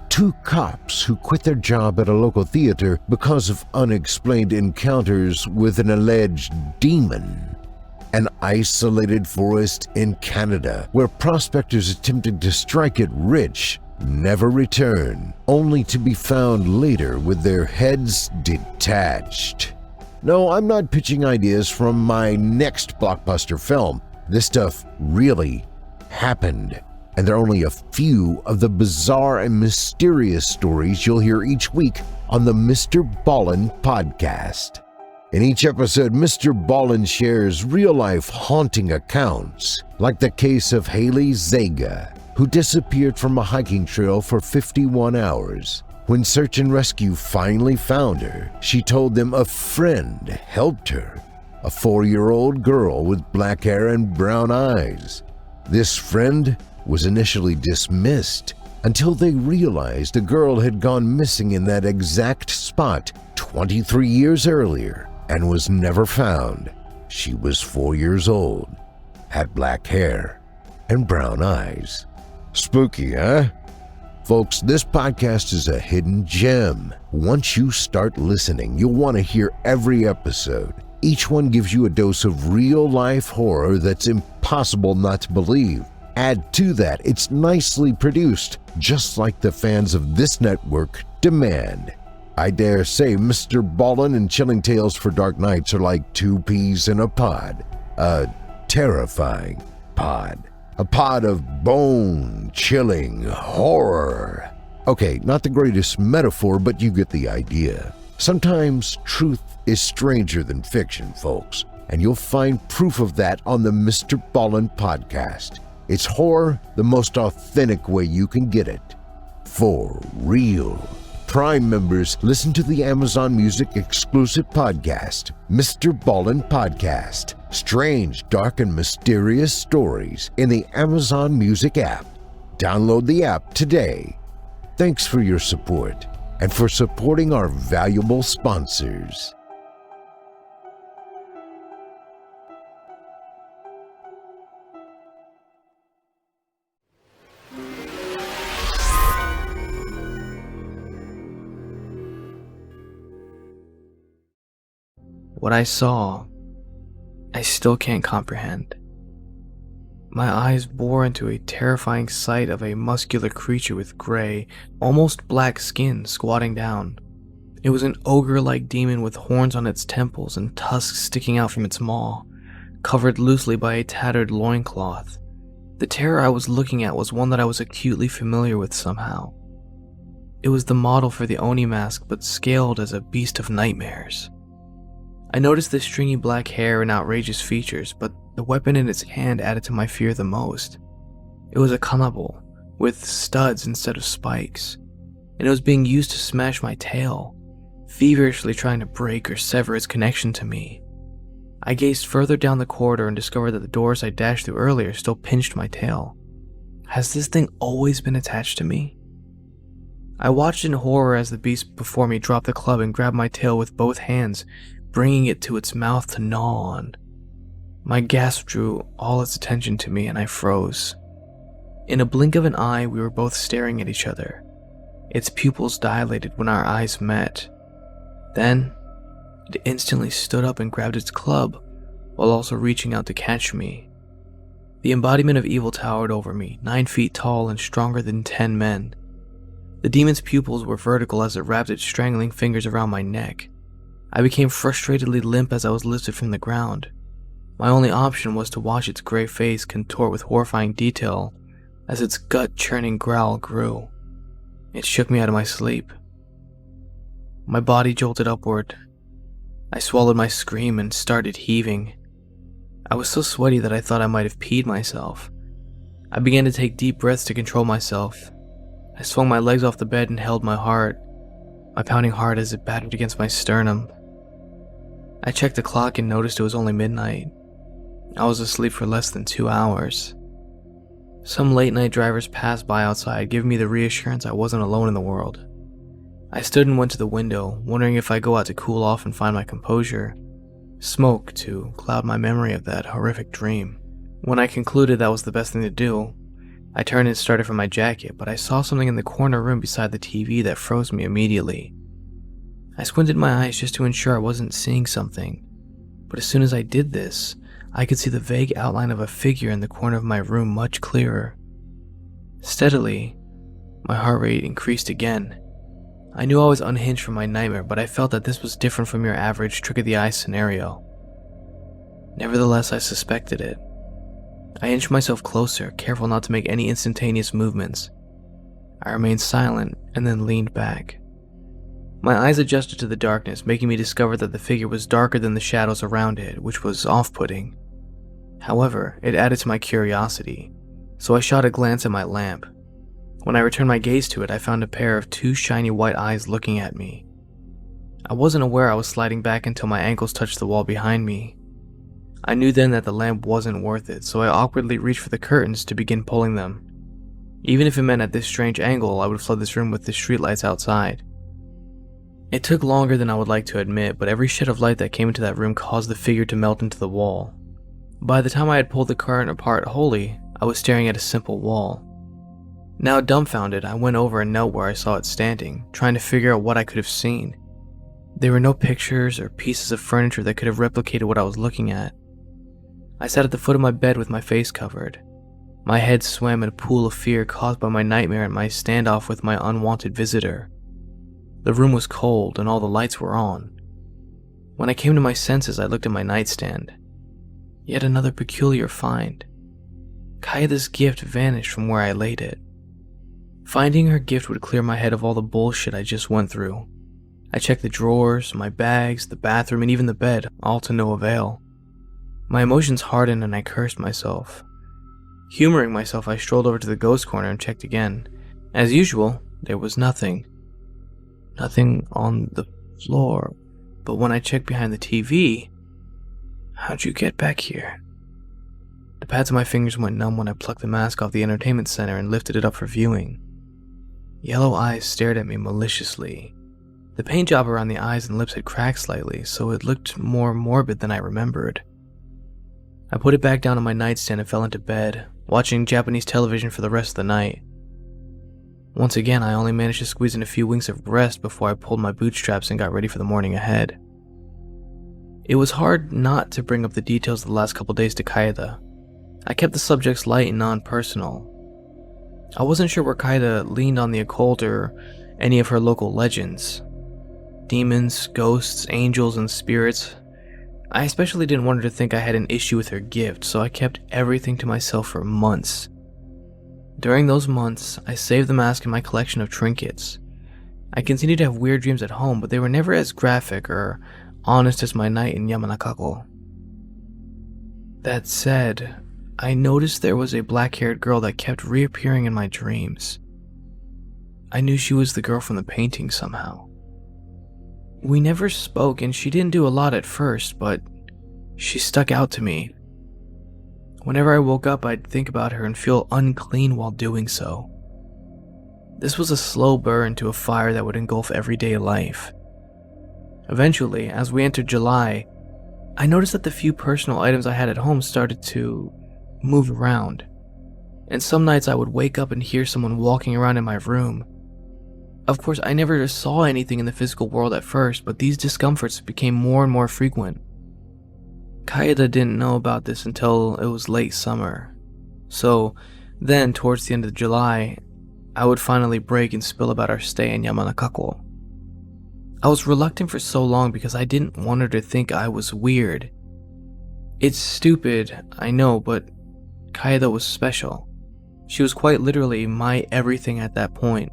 Two cops who quit their job at a local theater because of unexplained encounters with an alleged demon. An isolated forest in Canada where prospectors attempting to strike it rich never return, only to be found later with their heads detached. No, I'm not pitching ideas from my next blockbuster film. This stuff really happened, and there are only a few of the bizarre and mysterious stories you'll hear each week on the Mr. Ballin podcast. In each episode, Mr. Ballin shares real-life haunting accounts, like the case of Haley Zaga, who disappeared from a hiking trail for 51 hours. When search and rescue finally found her, she told them a friend helped her, a 4-year-old girl with black hair and brown eyes. This friend was initially dismissed until they realized the girl had gone missing in that exact spot 23 years earlier and was never found. She was 4 years old, had black hair, and brown eyes. Spooky, huh? Folks, this podcast is a hidden gem. Once you start listening, you'll want to hear every episode. Each one gives you a dose of real-life horror that's impossible not to believe. Add to that, it's nicely produced, just like the fans of this network demand. I dare say Mr. Ballin and Chilling Tales for Dark Nights are like two peas in a pod. A terrifying pod. A pod of bone-chilling horror. Okay, not the greatest metaphor, but you get the idea. Sometimes truth is stranger than fiction, folks, and you'll find proof of that on the Mr. Ballin podcast. It's horror the most authentic way you can get it. For real. Prime members listen to the Amazon Music exclusive podcast, Mr. Ballin Podcast. Strange, dark, and mysterious stories in the Amazon Music app. Download the app today. Thanks for your support and for supporting our valuable sponsors. What I saw, I still can't comprehend. My eyes bore into a terrifying sight of a muscular creature with gray, almost black skin squatting down. It was an ogre-like demon with horns on its temples and tusks sticking out from its maw, covered loosely by a tattered loincloth. The terror I was looking at was one that I was acutely familiar with somehow. It was the model for the Oni mask, but scaled as a beast of nightmares. I noticed the stringy black hair and outrageous features, but the weapon in its hand added to my fear the most. It was a kanabo, with studs instead of spikes, and it was being used to smash my tail, feverishly trying to break or sever its connection to me. I gazed further down the corridor and discovered that the doors I dashed through earlier still pinched my tail. Has this thing always been attached to me? I watched in horror as the beast before me dropped the club and grabbed my tail with both hands, bringing it to its mouth to gnaw on. My gasp drew all its attention to me and I froze. In a blink of an eye, we were both staring at each other. Its pupils dilated when our eyes met. Then, it instantly stood up and grabbed its club, while also reaching out to catch me. The embodiment of evil towered over me, 9 feet tall and stronger than 10 men. The demon's pupils were vertical as it wrapped its strangling fingers around my neck. I became frustratedly limp as I was lifted from the ground. My only option was to watch its gray face contort with horrifying detail as its gut-churning growl grew. It shook me out of my sleep. My body jolted upward. I swallowed my scream and started heaving. I was so sweaty that I thought I might have peed myself. I began to take deep breaths to control myself. I swung my legs off the bed and held my heart, my pounding heart as it battered against my sternum. I checked the clock and noticed it was only midnight. I was asleep for less than 2 hours. Some late-night drivers passed by outside, giving me the reassurance I wasn't alone in the world. I stood and went to the window, wondering if I'd go out to cool off and find my composure. Smoke to cloud my memory of that horrific dream. When I concluded that was the best thing to do, I turned and started for my jacket, but I saw something in the corner room beside the TV that froze me immediately. I squinted my eyes just to ensure I wasn't seeing something, but as soon as I did this, I could see the vague outline of a figure in the corner of my room much clearer. Steadily, my heart rate increased again. I knew I was unhinged from my nightmare, but I felt that this was different from your average trick-of-the-eye scenario. Nevertheless, I suspected it. I inched myself closer, careful not to make any instantaneous movements. I remained silent and then leaned back. My eyes adjusted to the darkness, making me discover that the figure was darker than the shadows around it, which was off-putting. However, it added to my curiosity, so I shot a glance at my lamp. When I returned my gaze to it, I found a pair of two shiny white eyes looking at me. I wasn't aware I was sliding back until my ankles touched the wall behind me. I knew then that the lamp wasn't worth it, so I awkwardly reached for the curtains to begin pulling them. Even if it meant at this strange angle, I would flood this room with the streetlights outside. It took longer than I would like to admit, but every shed of light that came into that room caused the figure to melt into the wall. By the time I had pulled the curtain apart wholly, I was staring at a simple wall. Now dumbfounded, I went over and knelt where I saw it standing, trying to figure out what I could have seen. There were no pictures or pieces of furniture that could have replicated what I was looking at. I sat at the foot of my bed with my face covered. My head swam in a pool of fear caused by my nightmare and my standoff with my unwanted visitor. The room was cold and all the lights were on. When I came to my senses, I looked at my nightstand. Yet another peculiar find. Kaeda's gift vanished from where I laid it. Finding her gift would clear my head of all the bullshit I just went through. I checked the drawers, my bags, the bathroom, and even the bed, all to no avail. My emotions hardened and I cursed myself. Humoring myself, I strolled over to the ghost corner and checked again. As usual, there was nothing. Nothing on the floor. But when I checked behind the TV... How'd you get back here? The pads of my fingers went numb when I plucked the mask off the entertainment center and lifted it up for viewing. Yellow eyes stared at me maliciously. The paint job around the eyes and lips had cracked slightly, so it looked more morbid than I remembered. I put it back down on my nightstand and fell into bed, watching Japanese television for the rest of the night. Once again, I only managed to squeeze in a few winks of rest before I pulled my bootstraps and got ready for the morning ahead. It was hard not to bring up the details of the last couple days to Kaeda. I kept the subjects light and non-personal. I wasn't sure where Kaeda leaned on the occult or any of her local legends. Demons, ghosts, angels, and spirits. I especially didn't want her to think I had an issue with her gift, so I kept everything to myself for months. During those months, I saved the mask in my collection of trinkets. I continued to have weird dreams at home, but they were never as graphic or honest as my night in Yamanakako. That said, I noticed there was a black-haired girl that kept reappearing in my dreams. I knew she was the girl from the painting somehow. We never spoke and she didn't do a lot at first, but she stuck out to me. Whenever I woke up, I'd think about her and feel unclean while doing so. This was a slow burn to a fire that would engulf everyday life. Eventually, as we entered July, I noticed that the few personal items I had at home started to move around. And some nights I would wake up and hear someone walking around in my room. Of course, I never saw anything in the physical world at first, but these discomforts became more and more frequent. Kaeda didn't know about this until it was late summer. So then, towards the end of July, I would finally break and spill about our stay in Yamanakako. I was reluctant for so long because I didn't want her to think I was weird. It's stupid, I know, but Kaeda was special. She was quite literally my everything at that point.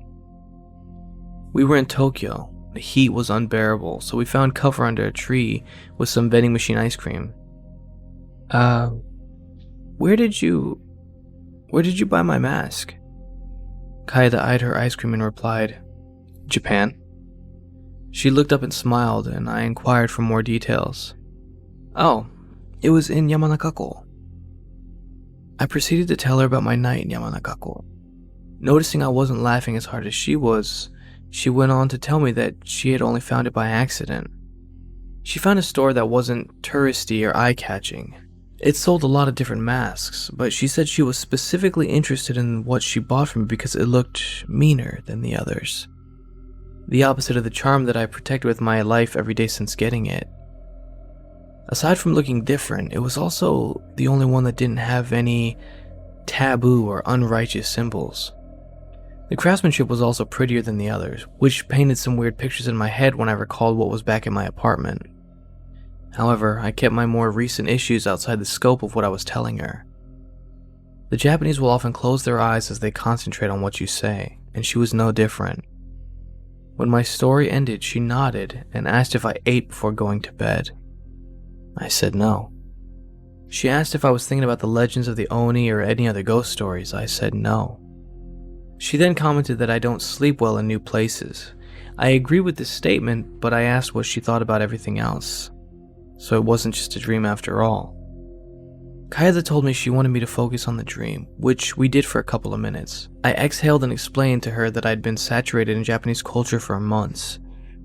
We were in Tokyo. The heat was unbearable, so we found cover under a tree with some vending machine ice cream. Where did you buy my mask? Kaeda eyed her ice cream and replied, Japan. She looked up and smiled, and I inquired for more details. Oh, it was in Yamanakako. I proceeded to tell her about my night in Yamanakako. Noticing I wasn't laughing as hard as she was, she went on to tell me that she had only found it by accident. She found a store that wasn't touristy or eye-catching. It sold a lot of different masks, but she said she was specifically interested in what she bought from it because it looked meaner than the others. The opposite of the charm that I protected with my life every day since getting it. Aside from looking different, it was also the only one that didn't have any taboo or unrighteous symbols. The craftsmanship was also prettier than the others, which painted some weird pictures in my head when I recalled what was back in my apartment. However, I kept my more recent issues outside the scope of what I was telling her. The Japanese will often close their eyes as they concentrate on what you say, and she was no different. When my story ended, she nodded and asked if I ate before going to bed. I said no. She asked if I was thinking about the legends of the Oni or any other ghost stories. I said no. She then commented that I don't sleep well in new places. I agree with this statement, but I asked what she thought about everything else. So it wasn't just a dream after all. Kaeda told me she wanted me to focus on the dream, which we did for a couple of minutes. I exhaled and explained to her that I'd been saturated in Japanese culture for months.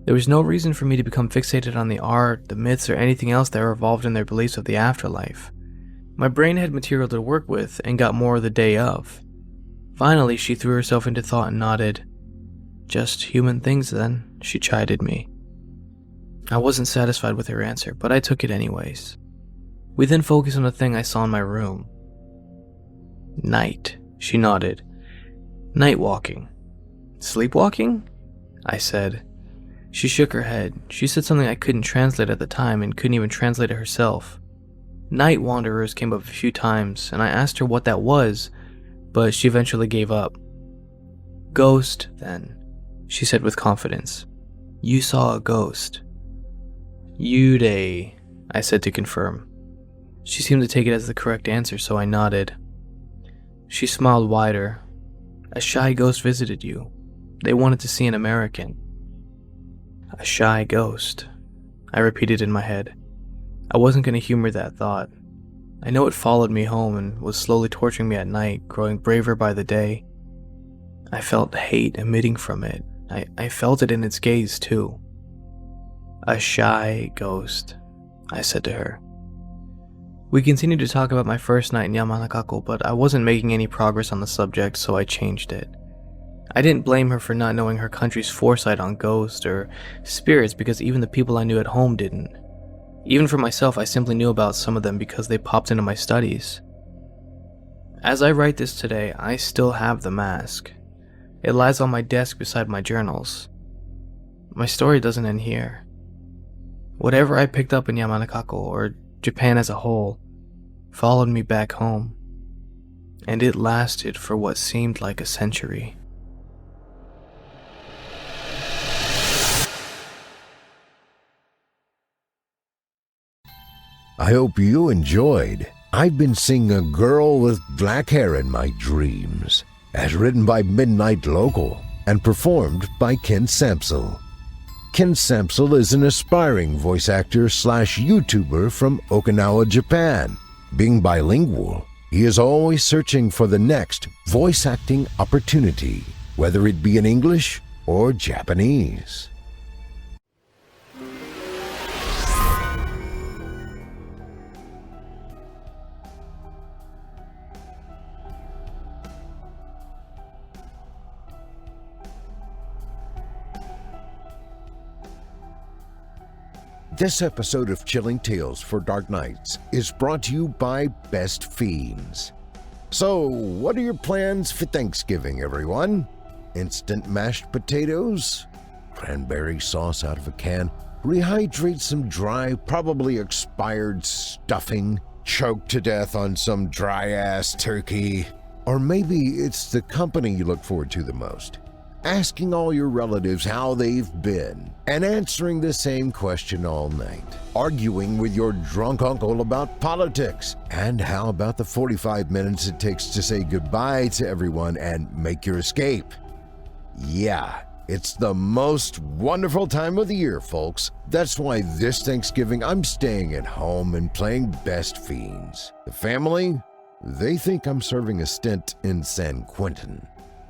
There was no reason for me to become fixated on the art, the myths, or anything else that revolved in their beliefs of the afterlife. My brain had material to work with and got more the day of. Finally, she threw herself into thought and nodded. "Just human things then," she chided me. I wasn't satisfied with her answer, but I took it anyways. We then focused on a thing I saw in my room. "Night," she nodded. "Night walking." "Sleepwalking?" I said. She shook her head. She said something I couldn't translate at the time and couldn't even translate it herself. Night wanderers came up a few times, and I asked her what that was, but she eventually gave up. "Ghost, then," she said with confidence. "You saw a ghost." "Yude," I said to confirm. She seemed to take it as the correct answer, so I nodded. She smiled wider. "A shy ghost visited you. They wanted to see an American." "A shy ghost," I repeated in my head. I wasn't going to humor that thought. I know it followed me home and was slowly torturing me at night, growing braver by the day. I felt hate emitting from it. I felt it in its gaze too. "A shy ghost," I said to her. We continued to talk about my first night in Yamanakako, but I wasn't making any progress on the subject, so I changed it. I didn't blame her for not knowing her country's foresight on ghosts or spirits because even the people I knew at home didn't. Even for myself, I simply knew about some of them because they popped into my studies. As I write this today, I still have the mask. It lies on my desk beside my journals. My story doesn't end here. Whatever I picked up in Yamanakako, or Japan as a whole, followed me back home. And it lasted for what seemed like a century. I hope you enjoyed. I've been seeing a girl with black hair in my dreams, as written by Midnight Local and performed by Ken Sampsell. Ken Sampsell is an aspiring voice actor / YouTuber from Okinawa, Japan. Being bilingual, he is always searching for the next voice acting opportunity, whether it be in English or Japanese. This episode of Chilling Tales for Dark Nights is brought to you by Best Fiends. So, what are your plans for Thanksgiving, everyone? Instant mashed potatoes? Cranberry sauce out of a can? Rehydrate some dry, probably expired stuffing? Choke to death on some dry-ass turkey? Or maybe it's the company you look forward to the most. Asking all your relatives how they've been, and answering the same question all night. Arguing with your drunk uncle about politics. And how about the 45 minutes it takes to say goodbye to everyone and make your escape? Yeah, it's the most wonderful time of the year, folks. That's why this Thanksgiving I'm staying at home and playing Best Fiends. The family? They think I'm serving a stint in San Quentin.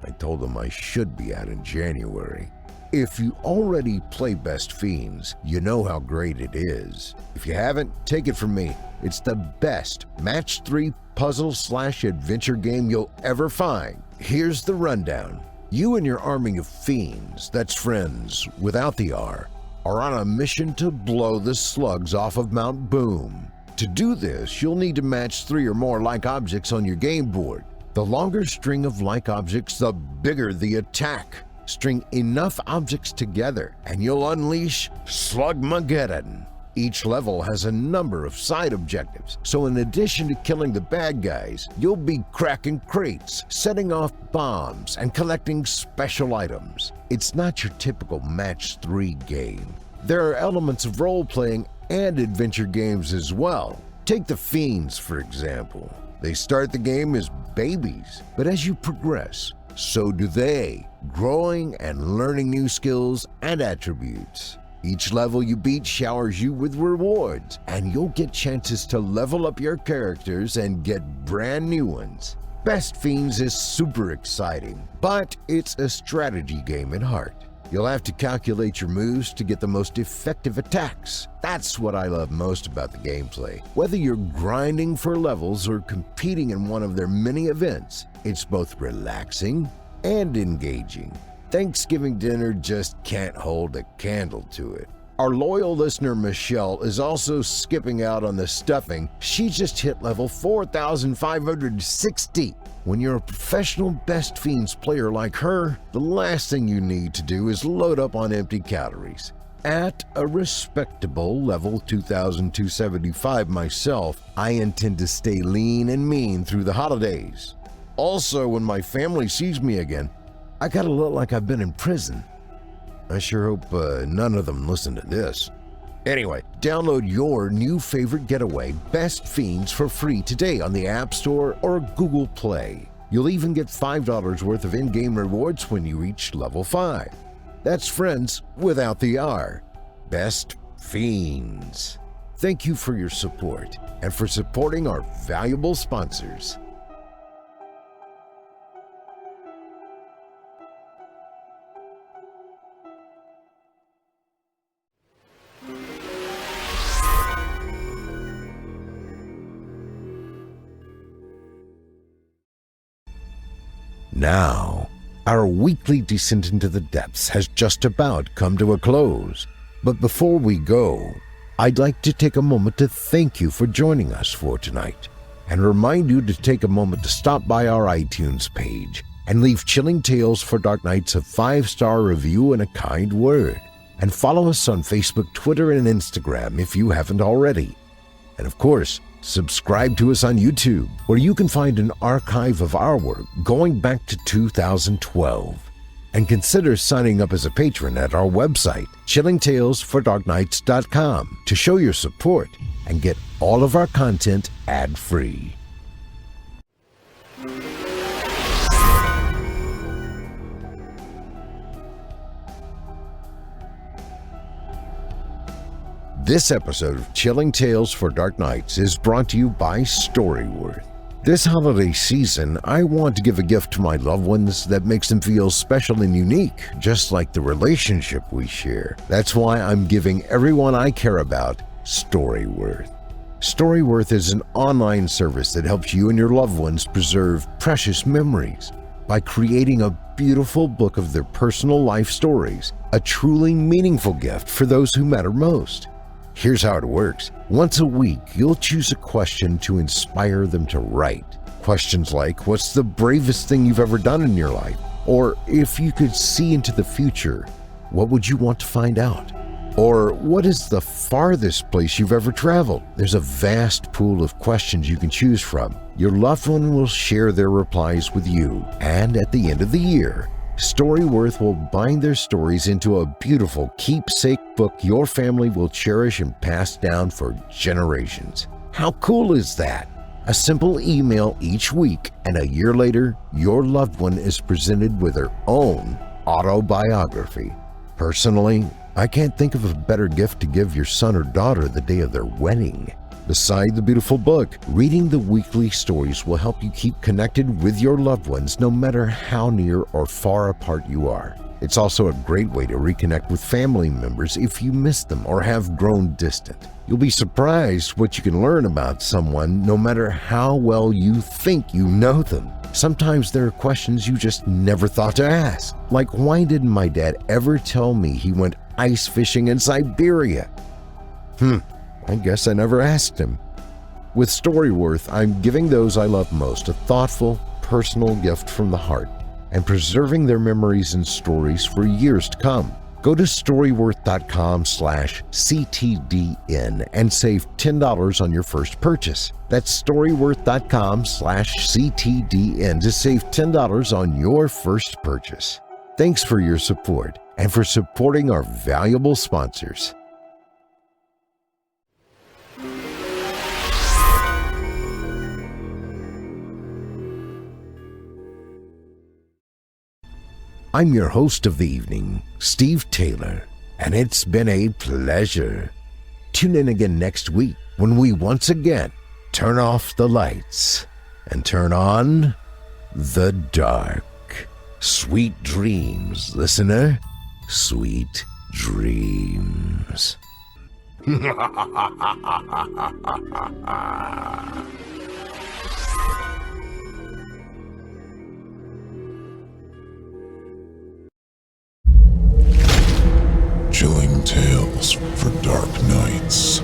I told them I should be out in January. If you already play Best Fiends, you know how great it is. If you haven't, take it from me. It's the best Match 3 puzzle/adventure game you'll ever find. Here's the rundown. You and your army of fiends, that's friends without the R, are on a mission to blow the slugs off of Mount Boom. To do this, you'll need to match 3 or more like objects on your game board. The longer string of like objects, the bigger the attack. String enough objects together and you'll unleash Slugmageddon. Each level has a number of side objectives, so in addition to killing the bad guys, you'll be cracking crates, setting off bombs, and collecting special items. It's not your typical Match 3 game. There are elements of role-playing and adventure games as well. Take the Fiends, for example. They start the game as babies, but as you progress, so do they, growing and learning new skills and attributes. Each level you beat showers you with rewards, and you'll get chances to level up your characters and get brand new ones. Best Fiends is super exciting, but it's a strategy game at heart. You'll have to calculate your moves to get the most effective attacks. That's what I love most about the gameplay. Whether you're grinding for levels or competing in one of their many events, it's both relaxing and engaging. Thanksgiving dinner just can't hold a candle to it. Our loyal listener Michelle is also skipping out on the stuffing. She just hit level 4,560. When you're a professional Best Fiends player like her, the last thing you need to do is load up on empty calories. At a respectable level 2,275 myself, I intend to stay lean and mean through the holidays. Also, when my family sees me again, I gotta look like I've been in prison. I sure hope none of them listen to this. Anyway, download your new favorite getaway, Best Fiends, for free today on the App Store or Google Play. You'll even get $5 worth of in-game rewards when you reach level 5. That's friends without the R. Best Fiends. Thank you for your support and for supporting our valuable sponsors. Now, our weekly descent into the depths has just about come to a close. But before we go, I'd like to take a moment to thank you for joining us for tonight, and remind you to take a moment to stop by our iTunes page and leave Chilling Tales for Dark Nights a 5-star review and a kind word. And follow us on Facebook, Twitter, and Instagram if you haven't already. And of course, subscribe to us on YouTube, where you can find an archive of our work going back to 2012. And consider signing up as a patron at our website, chillingtalesfordarknights.com, to show your support and get all of our content ad-free. This episode of Chilling Tales for Dark Nights is brought to you by Storyworth. This holiday season, I want to give a gift to my loved ones that makes them feel special and unique, just like the relationship we share. That's why I'm giving everyone I care about Storyworth. Storyworth is an online service that helps you and your loved ones preserve precious memories by creating a beautiful book of their personal life stories, a truly meaningful gift for those who matter most. Here's how it works. Once a week, you'll choose a question to inspire them to write. Questions like, what's the bravest thing you've ever done in your life? Or, if you could see into the future, what would you want to find out? Or, what is the farthest place you've ever traveled? There's a vast pool of questions you can choose from. Your loved one will share their replies with you, and at the end of the year, Storyworth will bind their stories into a beautiful keepsake book your family will cherish and pass down for generations. How cool is that? A simple email each week, and a year later, your loved one is presented with their own autobiography. Personally, I can't think of a better gift to give your son or daughter the day of their wedding. Beside the beautiful book, reading the weekly stories will help you keep connected with your loved ones no matter how near or far apart you are. It's also a great way to reconnect with family members if you miss them or have grown distant. You'll be surprised what you can learn about someone no matter how well you think you know them. Sometimes there are questions you just never thought to ask, like why didn't my dad ever tell me he went ice fishing in Siberia? I guess I never asked him. With Storyworth, I'm giving those I love most a thoughtful, personal gift from the heart and preserving their memories and stories for years to come. Go to storyworth.com/ctdn and save $10 on your first purchase. That's storyworth.com/ctdn to save $10 on your first purchase. Thanks for your support and for supporting our valuable sponsors. I'm your host of the evening, Steve Taylor, and it's been a pleasure. Tune in again next week when we once again turn off the lights and turn on the dark. Sweet dreams, listener. Sweet dreams. Chilling tales for dark nights.